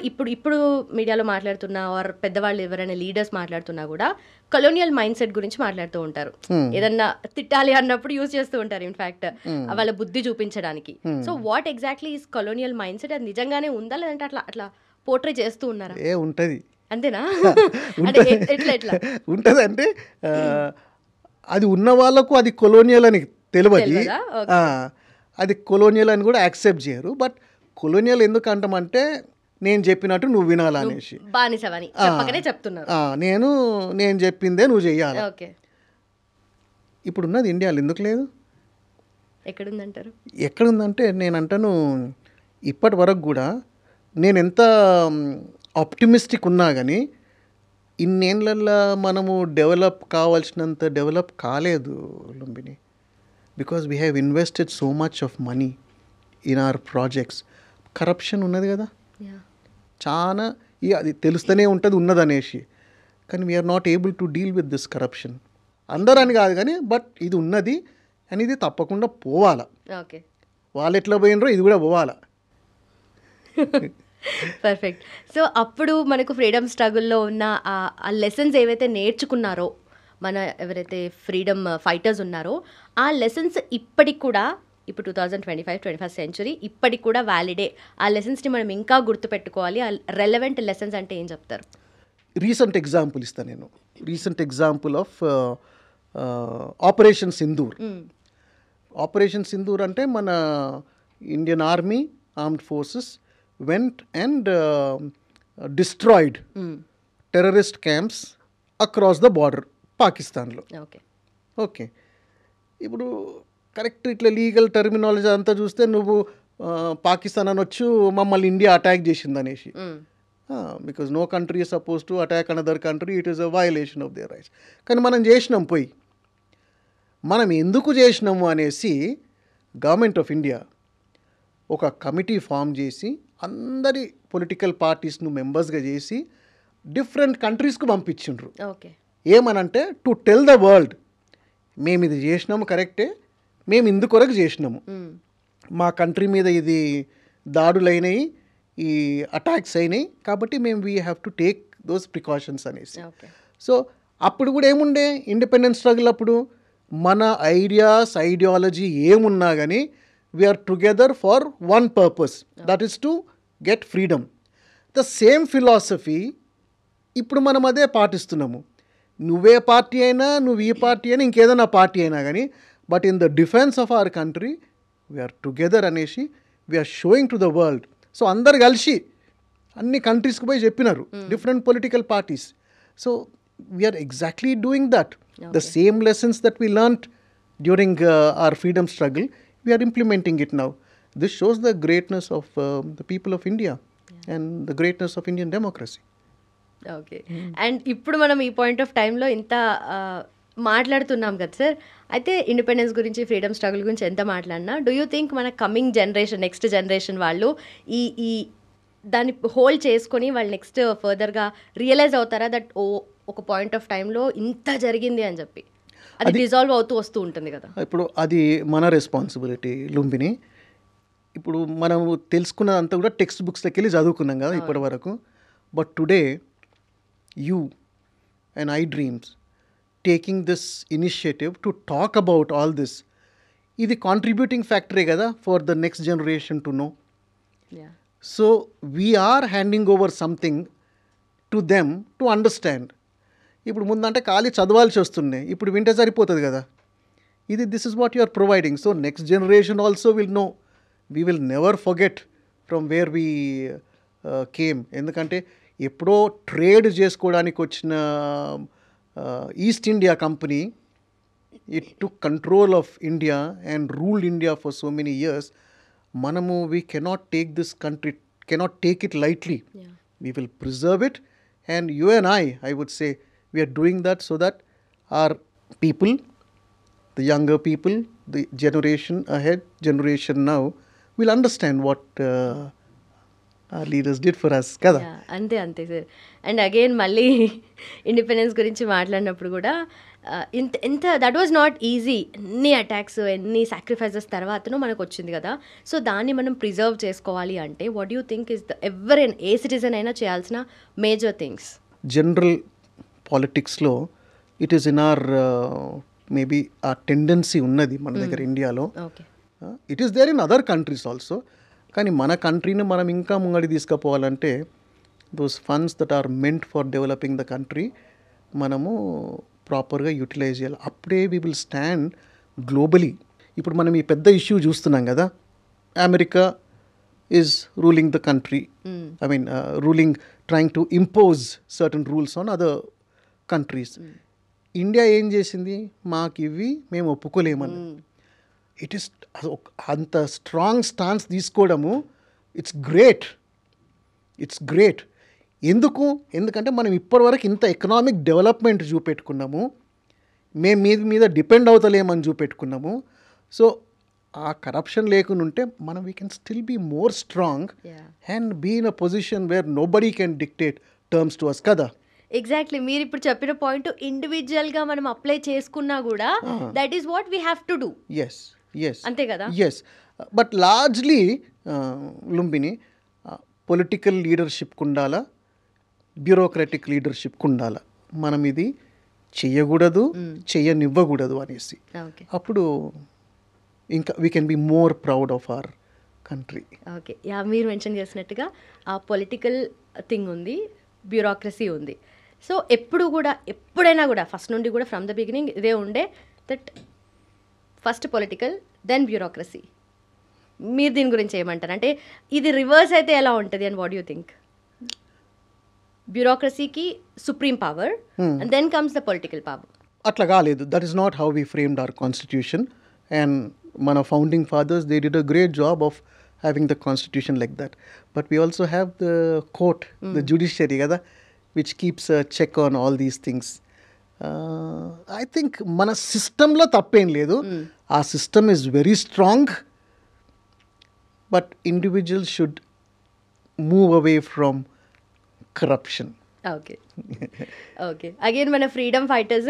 మీడియాలో మాట్లాడుతున్నా ఆర్ పెద్దవాళ్ళు ఎవరైనా లీడర్స్ మాట్లాడుతున్నా కూడా కొలోనియల్ మైండ్ సెట్ గురించి మాట్లాడుతూ ఉంటారు. ఏదన్నా తిట్టాలి అన్నప్పుడు యూజ్ చేస్తూ ఉంటారు ఇన్ఫాక్ట్ వాళ్ళ బుద్ధి చూపించడానికి. So what exactly is colonial mind set? అది నిజంగానే ఉందా లేదంటే అట్లా పోర్ట్రే చేస్తూ ఉన్నారా? ఉంటది, అంతేనా? ఎట్లా ఉంటది అంటే అది ఉన్న వాళ్ళకు అది కొలోనియల్ అని తెలియదు. తెలియదా? Okay. అది కొలోనియల్ అని కూడా యాక్సెప్ట్ చేయరు. బట్ కొలోనియల్ ఎందుకు అంటామంటే నేను చెప్పినట్టు నువ్వు వినాలనేసి, బానిసవని చెప్పకనే చెప్తున్నారు. నేను చెప్పిందే నువ్వు చెయ్యాలి. ఓకే, ఇప్పుడున్నది ఇండియాలో ఎందుకు లేదు? ఎక్కడుందంటారు? ఎక్కడుందంటే నేను అంటాను, ఇప్పటి వరకు కూడా నేను ఎంత ఆప్టిమిస్టిక్ ఉన్నా కానీ ఇన్నేళ్ళల్లో మనము డెవలప్ కావాల్సినంత డెవలప్ కాలేదు Lumbini. Because we have invested so much of money in our projects. Corruption ఉన్నది కదా, చాలా అది తెలుస్తూనే ఉంటుంది ఉన్నదనేసి. కానీ we are not able to deal with this corruption. అందరని కాదు కానీ బట్ ఇది ఉన్నది అని ఇది తప్పకుండా పోవాలా. ఓకే, వాళ్ళు ఎట్లా పోయినరో ఇది కూడా పోవాలా. పర్ఫెక్ట్. సో అప్పుడు మనకు ఫ్రీడమ్ స్ట్రగుల్లో ఉన్న ఆ లెసన్స్ ఏవైతే నేర్చుకున్నారో మన ఎవరైతే ఫ్రీడమ్ ఫైటర్స్ ఉన్నారో ఆ లెసన్స్ ఇప్పటికి కూడా, ఇప్పుడు 2025 21st సెంచురీ ఇప్పటికి కూడా వ్యాలిడే. ఆ లెసన్స్ని మనం ఇంకా గుర్తుపెట్టుకోవాలి. ఆ రెలవెంట్ లెసన్స్ అంటే ఏం చెప్తారు? రీసెంట్ ఎగ్జాంపుల్ ఇస్తాను నేను. Recent example of operation Sindoor. Operation Sindoor అంటే మన Indian army armed forces went and destroyed terrorist camps across the border పాకిస్తాన్లో. ఓకే ఓకే, ఇప్పుడు కరెక్ట్ ఇట్లా లీగల్ టర్మినాలజీ అంతా చూస్తే నువ్వు పాకిస్తాన్ అనొచ్చు మమ్మల్ని ఇండియా అటాక్ చేసింది అనేసి. Because no country is suppose to attack another country, it is a violation of their rights. కానీ మనం చేసినాం పోయి. మనం ఎందుకు చేసినాము అనేసి గవర్నమెంట్ ఆఫ్ ఇండియా ఒక కమిటీ ఫామ్ చేసి అందరి పొలిటికల్ పార్టీస్ను మెంబర్స్గా చేసి డిఫరెంట్ కంట్రీస్కు పంపించిండ్రు. ఓకే, ఏమనంటే టు టెల్ ద వరల్డ్ మేము ఇది చేసినాము కరెక్టే, మేము ఇందుకొరకు చేసినాము, మా కంట్రీ మీద ఇది దాడులైనవి, ఈ అటాక్స్ అయినాయి, కాబట్టి మేము we have to take those precautions అనేసి. సో అప్పుడు కూడా ఏముండే ఇండిపెండెన్స్ స్ట్రగుల్ అప్పుడు మన ఐడియాలజీ ఏమున్నా కానీ we are together for one purpose, that is to get freedom. The same philosophy ఇప్పుడు మనం అదే పాటిస్తున్నాము. నువ్వే పార్టీ అయినా, నువ్వు ఈ పార్టీ అయినా, ఇంకేదైనా పార్టీ అయినా కానీ, but in the defence of our country we are together అనేసి we are showing to the world. So అందరు కలిసి అన్ని కంట్రీస్కి పోయి చెప్పినారు, different political parties. So we are exactly doing that. The same lessons that we learned during our freedom struggle, we are implementing it now. This shows the greatness of the people of India and the greatness of Indian democracy. Okay, and ఇప్పుడు మనం ఈ point of టైంలో ఇంత మాట్లాడుతున్నాం కదా sir, అయితే independence గురించి, freedom struggle గురించి ఎంత మాట్లాడినా, డూ యూ థింక్ మన కమింగ్ జనరేషన్, నెక్స్ట్ జనరేషన్ వాళ్ళు ఈ దాన్ని హోల్డ్ చేసుకొని వాళ్ళు నెక్స్ట్ ఫర్దర్గా రియలైజ్ అవుతారా దట్ ఒక పాయింట్ ఆఫ్ టైంలో ఇంత జరిగింది అని చెప్పి? అది డిజాల్వ్ అవుతూ వస్తూ ఉంటుంది కదా. ఇప్పుడు అది మన రెస్పాన్సిబిలిటీ లుంబిని. ఇప్పుడు మనం తెలుసుకున్నదంతా కూడా టెక్స్ట్ బుక్స్లోకి వెళ్ళి చదువుకున్నాం కదా ఇప్పటి వరకు. But today you and I dreams taking this initiative to talk about all this, ఇది కాంట్రిబ్యూటింగ్ ఫ్యాక్టరే కదా for the next generation to know. So we are handing over something to them to understand. ఇప్పుడు ముందంటే ఖాళీ చదవాల్సి వస్తున్నాయి, ఇప్పుడు వింటే సరిపోతుంది కదా. This is what you are providing. So next generation also will know. We will never forget from where we came. ఎందుకంటే ఎప్పుడో ట్రేడ్ చేసుకోవడానికి వచ్చిన East India Company, it took control of India and ruled India for so many years. మనము we cannot take this country, cannot take it lightly. We will preserve it. And you and I would say, we are doing that so that our people, the younger people, the generation ahead, generation now, will understand what our leaders did for us. Kada? అంతే sir. And again మళ్ళీ independence గురించి మాట్లాడినప్పుడు కూడా ఇంత that was not easy. ఎన్ని attacks, ఎన్ని sacrifices తర్వాతనూ మనకు వచ్చింది కదా. సో దాన్ని మనం ప్రిజర్వ్ చేసుకోవాలి అంటే వాట్ యూ థింక్ ఇస్ ఎవరైనా, ఏ సిటిజన్ అయినా చేయాల్సిన మేజర్ థింగ్స్? జనరల్ పాలిటిక్స్లో it is in or maybe ఆ టెండెన్సీ ఉన్నది మన దగ్గర ఇండియాలో. It is there in other countries also. కానీ మన కంట్రీని మనం ఇంకా ముంగడి తీసుకుపోవాలంటే those funds that are meant for developing the country మనము ప్రాపర్గా యూటిలైజ్ చేయాలి. అప్పుడే వీ విల్ స్టాండ్ గ్లోబలీ. ఇప్పుడు మనం ఈ పెద్ద ఇష్యూ చూస్తున్నాం కదా, America is ruling the country, I mean ruling, trying to impose certain rules on other countries. India ఏం చేసింది, మాకు ఇవి మేము ఒప్పుకోలేమని. ఇట్ ఈస్ అంత స్ట్రాంగ్ స్టాన్స్ తీసుకోవడము, ఇట్స్ గ్రేట్. ఎందుకంటే మనం ఇప్పటివరకు ఇంత ఎకనామిక్ డెవలప్మెంట్ చూపెట్టుకున్నాము, మేము మీద డిపెండ్ అవుతలేమని చూపెట్టుకున్నాము. సో ఆ కరప్షన్ లేకుండా ఉంటే మనం we can still be more strong and be in a position where nobody can dictate terms to us కదా. ఎగ్జాక్ట్లీ, మీరు ఇప్పుడు చెప్పిన పాయింట్ ఇండివిజువల్గా మనం అప్లై చేసుకున్నా కూడా that is what we have to do. Yes అంతే కదా. Yes, but largely Lumbini political లీడర్షిప్కి ఉండాలా, బ్యూరోక్రటిక్ లీడర్షిప్కి ఉండాలా. మనం ఇది చెయ్యకూడదు, చెయ్యనివ్వకూడదు అనేసి. అప్పుడు ఇంకా we can be more proud of our country. Okay, మీరు మెన్షన్ చేసినట్టుగా ఆ పొలిటికల్ థింగ్ ఉంది, బ్యూరోక్రసీ ఉంది. సో ఎప్పుడైనా కూడా ఫస్ట్ నుండి కూడా ఫ్రమ్ ద బిగినింగ్ ఇదే ఉండే, that first political then bureaucracy. మీరు దీని గురించి ఏమంటారు? అంటే ఇది రివర్స్ అయితే ఎలా ఉంటుంది అండ్ వాట్ యూ థింక్? బ్యూరోక్రసీకి supreme power and then comes the political power. అట్లా కాలేదు. That is not how we framed our constitution. And మన founding fathers, they did a great job of having the constitution like that. But we also have the court, the judiciary kada, which keeps a check on all these things. I think mana system lo tappem ledu. Our system is very strong, but individuals should move away from corruption. Okay again మన freedom fighters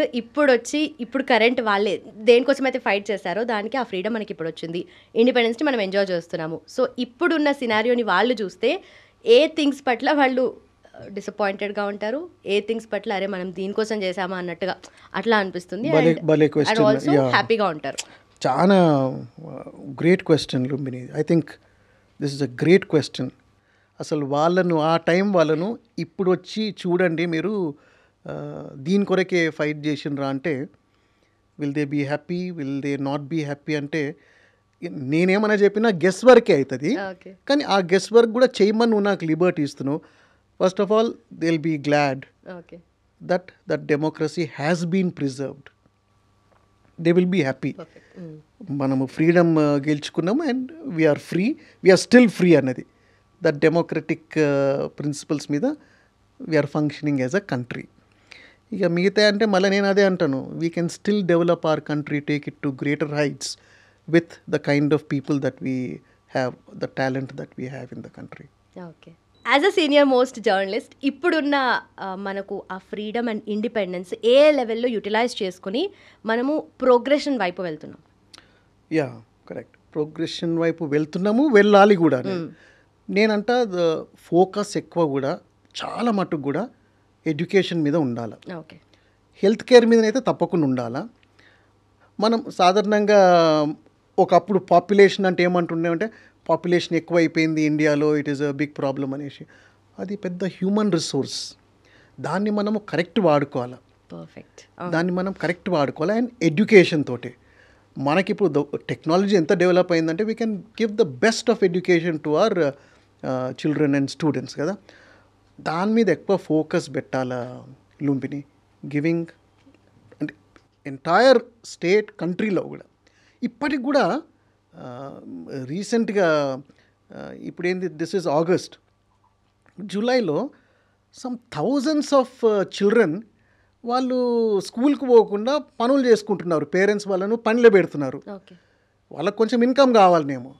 ఇప్పుడు current వాళ్ళే దేనికోసం అయితే fight చేశారో దానికి ఆ freedom మనకి ఇప్పుడు వచ్చింది, ఇండిపెండెన్స్ని మనం ఎంజాయ్ చేస్తున్నాము. సో ఇప్పుడున్న సినారియోని వాళ్ళు చూస్తే ఏ థింగ్స్ పట్ల వాళ్ళు డిసప్పాయింటెడ్గా ఉంటారు, ఏ థింగ్స్ పట్ల అరే మనం దీనికోసం చేసామా అన్నట్టుగా అట్లా అనిపిస్తుంది, అండ్ ఆల్సో హ్యాపీగా ఉంటారు. చాలా great question Lumbini. I think this is a great question. అసలు వాళ్ళను ఆ టైం వాళ్ళను ఇప్పుడు వచ్చి చూడండి మీరు దీని కొరకే ఫైట్ చేసినరా అంటే, will they be happy, will they not be happy అంటే నేనేమన్నా చెప్పినా గెస్ వర్కే అవుతుంది. కానీ ఆ గెస్ వర్క్ కూడా చేయమని నువ్వు నాకు లిబర్టీ ఇస్తున్నావు. First of all they will be glad that democracy has been preserved. They will be happy. మనము ఫ్రీడమ్ గెలుచుకున్నాము and we are free, we are still free అన్నది. దట్ డెమోక్రటిక్ ప్రిన్సిపల్స్ మీద we are functioning as a country. ఇక మిగతా అంటే మళ్ళీ నేను అదే అంటాను, we can still develop our country, take it to greater heights with the kind of people that we have, the talent that we have in the country. Okay, as a senior most journalist ఇప్పుడున్న మనకు ఆ freedom and independence ఏ లెవెల్లో utilise చేసుకుని మనము progression వైపు వెళ్తున్నాం? Yeah, correct, progression వైపు వెళ్తున్నాము, వెళ్ళాలి కూడా. నేనంట ఫోకస్ ఎక్కువ కూడా చాలా మటుకు కూడా ఎడ్యుకేషన్ మీద ఉండాలి. ఓకే, హెల్త్ కేర్ మీదనైతే తప్పకుండా ఉండాలా. మనం సాధారణంగా ఒకప్పుడు పాపులేషన్ అంటే ఏమంటుండే, పాపులేషన్ ఎక్కువ అయిపోయింది ఇండియాలో, it is a big problem అనేసి. అది పెద్ద హ్యూమన్ రిసోర్స్, దాన్ని మనము కరెక్ట్ వాడుకోవాలి. పర్ఫెక్ట్, దాన్ని మనం కరెక్ట్ వాడుకోవాలి. అండ్ ఎడ్యుకేషన్ తోటే మనకిప్పుడు టెక్నాలజీ ఎంత డెవలప్ అయిందంటే we can give the best of education to our children and students కదా. దాని మీద ఎక్కువ ఫోకస్ పెట్టాలా లుంబిని. గివింగ్ అంటే ఎంటైర్ స్టేట్ కంట్రీలో కూడా ఇప్పటికి కూడా రీసెంట్గా ఇప్పుడు ఏంది, దిస్ ఈజ్ ఆగస్ట్, జూలైలో సమ్ థౌజండ్స్ ఆఫ్ చిల్డ్రన్ వాళ్ళు స్కూల్కి పోకుండా పనులు చేసుకుంటున్నారు. పేరెంట్స్ వాళ్ళను పనిలో పెడుతున్నారు. వాళ్ళకు కొంచెం ఇన్కమ్ కావాలనేమో,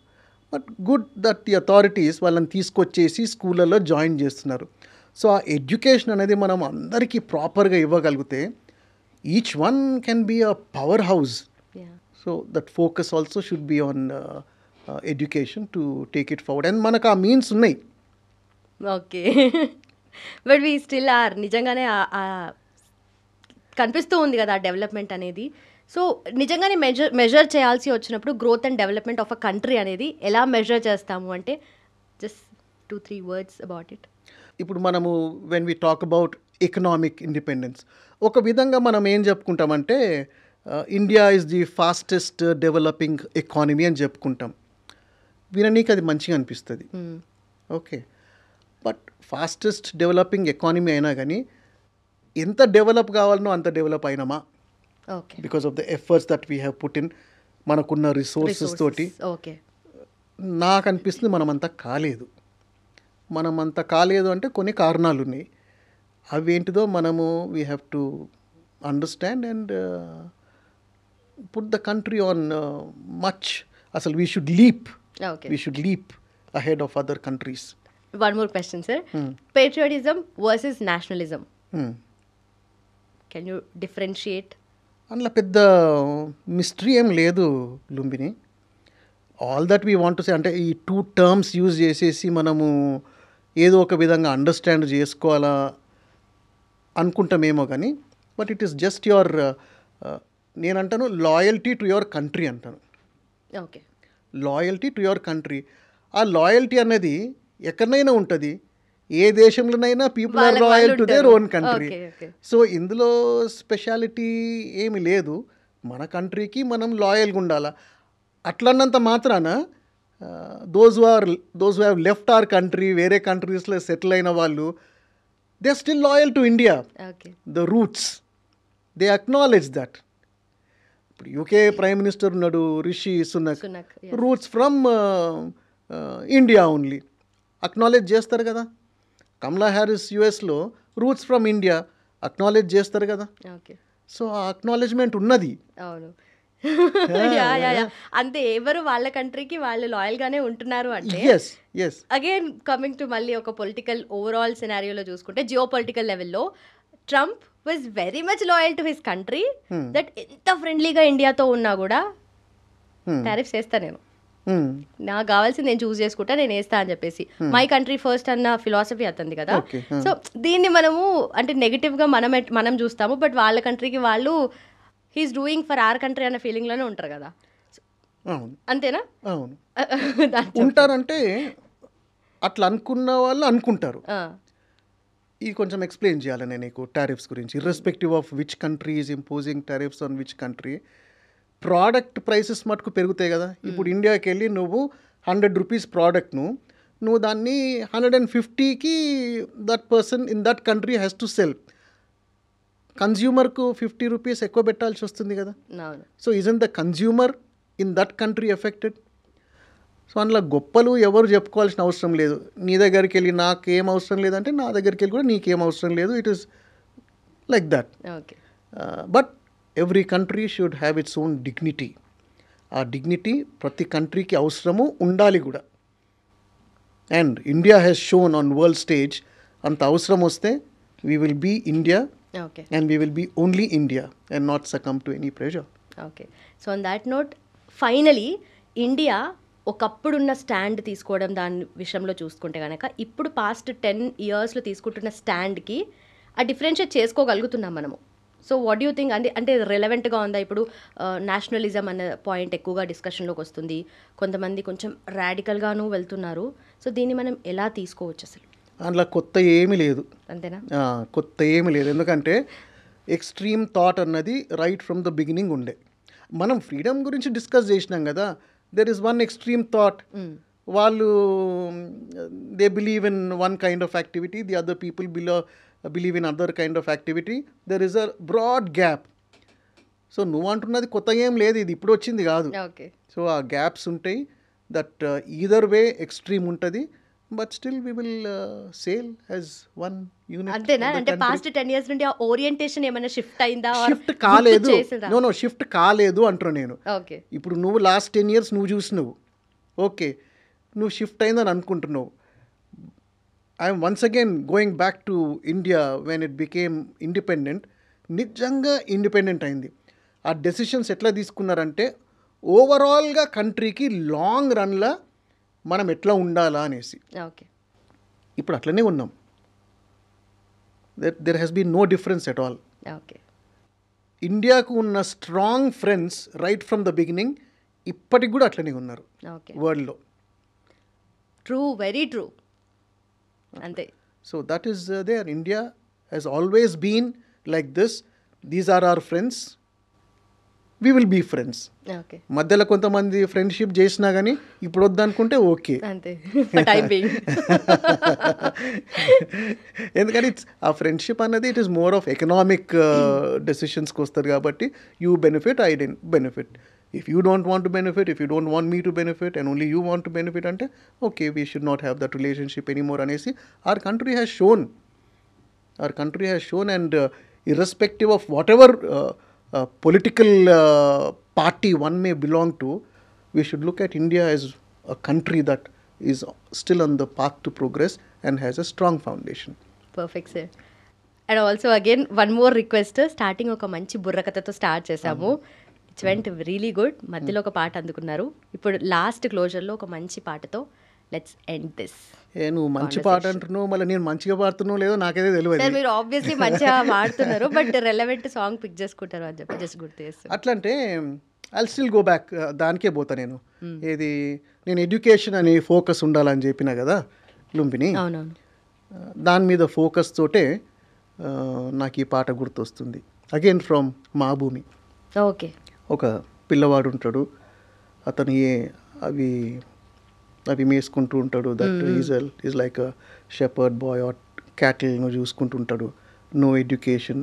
but good that the authorities వాళ్ళని తీసుకొచ్చేసి స్కూళ్ళల్లో జాయిన్ చేస్తున్నారు. సో ఆ ఎడ్యుకేషన్ అనేది మనం అందరికీ ప్రాపర్గా ఇవ్వగలిగితే each one can be a powerhouse. So that focus also should be on education to take it forward. And మనకు ఆ మీన్స్ ఉన్నాయి. Okay, but we still are నిజంగానే కనిపిస్తూ ఉంది కదా డెవలప్మెంట్ అనేది. సో నిజంగానే మెజర్ చేయాల్సి వచ్చినప్పుడు growth and development of a country అనేది ఎలా మెజర్ చేస్తాము అంటే జస్ట్ 2-3 words అబౌట్ ఇట్. ఇప్పుడు మనము when we talk about economic independence, ఒక విధంగా మనం ఏం చెప్పుకుంటామంటే India is the fastest developing economy అని చెప్పుకుంటాం. విననీకి అది మంచిగా అనిపిస్తుంది. Okay, but fastest developing economy అయినా కానీ ఎంత డెవలప్ కావాలనో అంత డెవలప్ అయినామా? Okay, because of the efforts that we have put in, మనకున్న రిసోర్సెస్ తోటి. ఓకే, నాకు అనిపిస్తుంది మనమంతా కాలేదు. మనమంతా కాలేదు అంటే కొన్ని కారణాలు ఉన్నాయి. అవి ఏంటిదో మనము we have to understand and put the country on much. అసలు we should leap, okay. We should leap ahead of other countries. One more question sir, patriotism versus nationalism, can you differentiate? అందులో పెద్ద mystery ఏం లేదు Lumbini. All that we want to say, అంటే ఈ two terms use చేసేసి మనము ఏదో ఒక విధంగా అండర్స్టాండ్ చేసుకోవాలా అనుకుంటామేమో కానీ, but it is just your, నేనంటాను లాయల్టీ టు యువర్ కంట్రీ అంటాను. Okay, loyalty to your country. ఆ లాయల్టీ అనేది ఎక్కడైనా ఉంటుంది. ఏ దేశంలోనైనా people are loyal to their own country. So ఇందులో స్పెషాలిటీ ఏమి లేదు. మన కంట్రీకి మనం లాయల్గా ఉండాలా. అట్లన్నంత మాత్రాన those who have left our country, వేరే కంట్రీస్లో సెటిల్ అయిన వాళ్ళు, they are still loyal to India. The roots they acknowledge that. ఇప్పుడు యూకే ప్రైమ్ మినిస్టర్ ఉన్నాడు Rishi Sunak, roots from India only, acknowledge చేస్తారు కదా. కమలా హ్యారిస్ యుఎస్లో రూట్స్ ఫ్రమ్ ఇండియా, అక్నాలెడ్జ్ చేస్తారు కదా. సో ఆ అక్నాలెడ్జ్మెంట్ ఉన్నది. అవును, అంతే. ఎవరు వాళ్ళ కంట్రీకి వాళ్ళు లాయల్ గానే ఉంటున్నారు అంటే. అగైన్ కమింగ్ టు మళ్ళీ ఒక పొలిటికల్ ఓవరాల్ సినారియోలో చూసుకుంటే, జియో పొలిటికల్ లెవెల్లో Trump was very much loyal to his country. That ఎంత ఫ్రెండ్లీగా ఇండియాతో ఉన్నా కూడా టారిఫ్స్ వేస్తా, నేను నాకు కావాల్సింది నేను చూస్ చేసుకుంటా, నేను వేస్తా అని చెప్పేసి, మై కంట్రీ ఫస్ట్ అన్న ఫిలాసఫీ అతంది కదా. సో దీన్ని మనము అంటే నెగిటివ్గా మనం చూస్తాము, బట్ వాళ్ళ కంట్రీకి వాళ్ళు he is doing for our country అన్న ఫీలింగ్లోనే ఉంటారు కదా. అంతేనా? అవును, ఉంటారంటే అట్లా అనుకున్న వాళ్ళు అనుకుంటారు. ఇది కొంచెం ఎక్స్ప్లెయిన్ చేయాలి నేను నీకు టారిఫ్స్ గురించి. Irrespective of which country is imposing tariffs on which country, product prices మటుకు పెరుగుతాయి కదా. ఇప్పుడు ఇండియాకి వెళ్ళి నువ్వు 100 రూపీస్ ప్రోడక్ట్ను నువ్వు దాన్ని 150కి that person in that country has to sell. కన్జ్యూమర్కు 50 రూపీస్ ఎక్కువ పెట్టాల్సి వస్తుంది కదా. So isn't the consumer in that country affected? So అందులో గొప్పలు ఎవరు చెప్పుకోవాల్సిన అవసరం లేదు. నీ దగ్గరికి వెళ్ళి నాకేం అవసరం లేదంటే నా దగ్గరికి వెళ్ళి కూడా నీకేం అవసరం లేదు. It is like that. But every country should have its own dignity. ఆ డిగ్నిటీ ప్రతి కంట్రీకి అవసరము ఉండాలి కూడా. And India has shown on world stage, అంత అవసరం వస్తే we will be India and we will be only India and not succumb to any pressure. Okay, so on that note finally India ఒకప్పుడున్న stand తీసుకోవడం దాని విషయంలో చూసుకుంటే కనుక, ఇప్పుడు పాస్ట్ 10 yearsలో తీసుకుంటున్న స్టాండ్కి ఆ డిఫరెన్షియేట్ చేసుకోగలుగుతున్నాం మనము. So what you think? అంటే రిలవెంట్గా ఉందా? ఇప్పుడు నేషనలిజం అనే పాయింట్ ఎక్కువగా డిస్కషన్లోకి వస్తుంది, కొంతమంది కొంచెం రాడికల్గాను వెళ్తున్నారు. సో దీన్ని మనం ఎలా తీసుకోవచ్చు అసలు? అందులో కొత్త ఏమీ లేదు. అంతేనా? కొత్త ఏమీ లేదు. ఎందుకంటే ఎక్స్ట్రీమ్ థాట్ అన్నది రైట్ ఫ్రమ్ ద బిగినింగ్ ఉండే. మనం ఫ్రీడమ్ గురించి డిస్కస్ చేసినాం కదా. There is one extreme thought. వాళ్ళు they believe in one kind of activity, the other people believe in other kind of activity. There is a broad gap. So నువ్వు అంటున్నది కొత్త ఏం లేదు, ఇది ఇప్పుడు వచ్చింది కాదు. సో ఆ గ్యాప్స్ ఉంటాయి. దట్ ఈదర్ వే ఎక్స్ట్రీమ్ ఉంటుంది, but still we will sail as one unit. అంతేనా? అంటే పాస్ట్ 10 years నుండి ఆ ఓరియంటేషన్ ఏమైనా షిఫ్ట్ అయిందా? షిఫ్ట్ కాలేదు. నో షిఫ్ట్ కాలేదు అంటున్నా నేను. ఓకే, ఇప్పుడు నువ్వు లాస్ట్ 10 years నువ్వు చూసినావు, ఓకే, నువ్వు షిఫ్ట్ అయిందని అనుకుంటున్నావు. I'm once again going back to India when it became independent. నిజంగా ఇండిపెండెంట్ అయింది. ఆ డెసిషన్స్ ఎట్లా తీసుకున్నారంటే ఓవరాల్గా కంట్రీకి లాంగ్ రన్లో మనం ఎట్లా ఉండాలా అనేసి. ఓకే, ఇప్పుడు అట్లనే ఉన్నాం. There has been no difference at all. Okay, ఇండియాకు ఉన్న strong friends right from the beginning ఇప్పటికి కూడా అట్లనే ఉన్నారు వరల్డ్లో. True, very true. అంతే. So that is there. India has always been like this. These are our friends we will be friends. Okay, మధ్యలో కొంతమంది ఫ్రెండ్షిప్ చేసినా కానీ ఇప్పుడు వద్దనుకుంటే ఓకే, అంతే టైం బీయింగ్. ఎందుకని ఆ ఫ్రెండ్షిప్ అన్నది it is more of economic డెసిషన్స్కి వస్తారు కాబట్టి you benefit, I benefit. If you don't want to benefit, if you don't want me to benefit and only you want to benefit, ante okay, we should not have that relationship anymore anesi our country has shown. And irrespective of whatever political party one may belong to, we should look at India as a country that is still on the path to progress and has a strong foundation. Perfect sir. And also again one more request, starting ఒక మంచి బుర్రకథతో start చేసాము, it's went really good. మధ్యలో ఒక పాట అందుకున్నారు, ఇప్పుడు last క్లోజర్లో ఒక మంచి పాటతో లెట్స్ ఎండ్ దిస్. నువ్వు మంచి పాట అంటున్నావు, మళ్ళీ నేను మంచిగా పాడుతున్నావు లేదో నాకైతే తెలియదు. సార్ మీరు ఆబ్వియస్లీ మంచిగా పాడుతున్నారు, బట్ రెలవెంట్ సాంగ్ పిక్ చేసుకుంటారు అని చెప్పి జస్ట్ గుర్తు చేస్తాను. అట్లా అంటే ఐల్ స్టిల్ గో బ్యాక్, దానికే పోతా నేను. ఏది నేను ఎడ్యుకేషన్ అని ఫోకస్ ఉండాలని చెప్పిన కదా లుంబిని, అవునవును, దాని మీద ఫోకస్ తోటే నాకు ఈ పాట గుర్తొస్తుంది. అగైన్ ఫ్రమ్ మా భూమి. ఓకే. ఒక పిల్లవాడు ఉంటాడు, అతను అవి మేసుకుంటూ ఉంటాడు. That is like a shepherd boy or క్యాటిల్ను చూసుకుంటూ ఉంటాడు. నో ఎడ్యుకేషన్,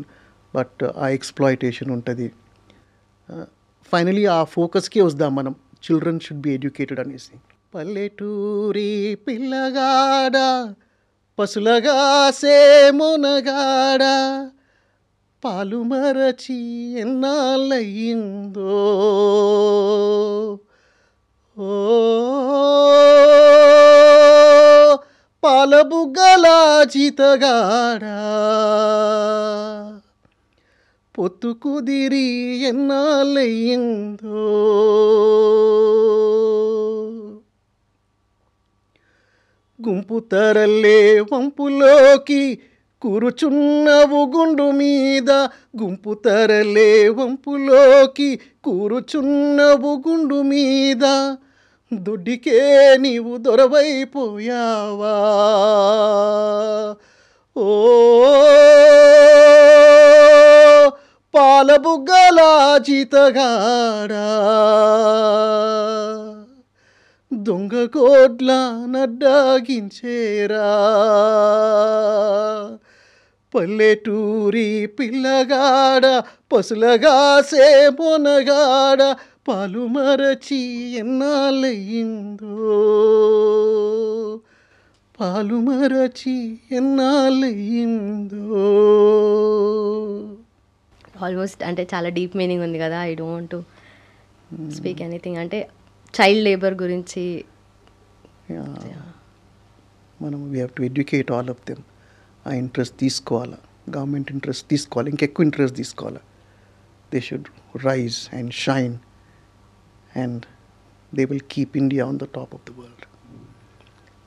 బట్ ఆ ఎక్స్ప్లాయిటేషన్ ఉంటుంది. ఫైనలీ ఆ ఫోకస్కే వద్దాం మనం, చిల్డ్రన్ షుడ్ బి ఎడ్యుకేటెడ్ అనేసి. పల్లెటూరి పిల్లగాడ పసులగా సేమోనగాడ పాలు మరచి ఎన్నాళ్ళయిందో, ఓ పాలబుగ్గల జీతగాడా పొత్తు కుదిరి ఎన్నాళ్ళయిందో, గుంపు తరల్లే వంపులోకి కూరుచున్నవు గుండు మీద, గుంపు తరలే వంపులోకి కూరుచున్నవు గుండు మీద, దొడ్డికే నీవు దొరవైపోయావా, ఓ పాలబుగ్గల జీతగాడా దొంగ కోట్ల నడ్డాగించేరా, పల్లెటూరి పిల్లగాడ పసులగా సేమోనగాడ పాలు మరచి ఎన్నాళ్ళయిందో, పాలు మరచి ఎన్నాళ్ళయిందో. ఆల్మోస్ట్ అంటే చాలా డీప్ మీనింగ్ ఉంది కదా, I don't want to speak anything. అంటే చైల్డ్ లేబర్ గురించి మనం we have to educate all of them. ఆ ఇంట్రెస్ట్ తీసుకోవాలి, గవర్నమెంట్ ఇంట్రెస్ట్ తీసుకోవాలి, ఇంకెక్కువ ఇంట్రెస్ట్ తీసుకోవాలి. They should rise and shine and they will keep India on the top of the world.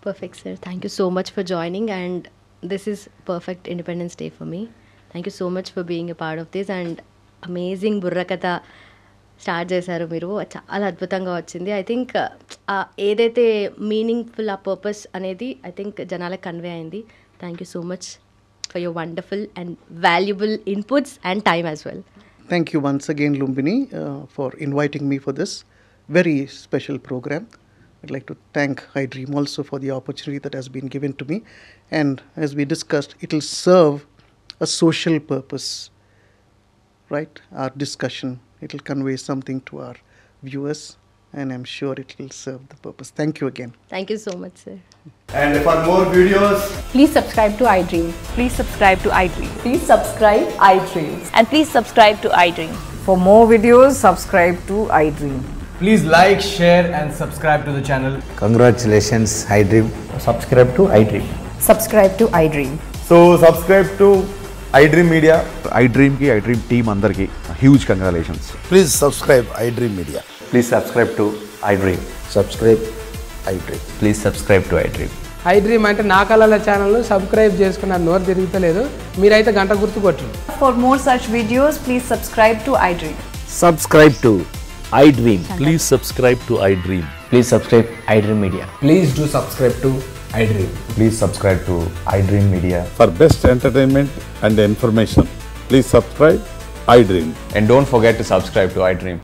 Perfect, sir. Thank you so much for joining, and this is perfect Independence Day for me. Thank you so much for being a part of this, and amazing Burrakatha start చేశారు మీరు, చాలా అద్భుతంగా వచ్చింది. I think ఏదైతే meaningful ఆ purpose అనేది I think జనాలకు convey అయింది. Thank you so much for your wonderful and valuable inputs and time as well. Thank you once again, Lumbini, for inviting me for this very special program. I'd like to thank iDream also for the opportunity that has been given to me. And as we discussed, it will serve a social purpose, right? Our discussion, it will convey something to our viewers, and I'm sure it will serve the purpose. Thank you again. Thank you so much, sir. And for more videos, Please subscribe to iDream. Please subscribe to iDream. Please subscribe iDream. And please subscribe to iDream. For more videos, subscribe to iDream. please like, share and subscribe to the channel. Congratulations, iDream. Subscribe to iDream. Subscribe to iDream. So subscribe to iDream Media. iDream ki iDream team andarki huge congratulations. Please subscribe iDream Media. Please subscribe to iDream. Subscribe iDream. Please subscribe to iDream. iDream అంటే నా కళల ఛానల్ను subscribe చేసుకున్న నోరు తిరుగుతలేదు, మీరైతే గంట గుర్తు కొట్టండి. For more such videos, please subscribe to iDream. Subscribe to iDream. Please subscribe to iDream. Please subscribe iDream Media. Please do subscribe to iDream. Please subscribe to iDream Media. For best entertainment and information, please subscribe iDream. And don't forget to subscribe to iDream.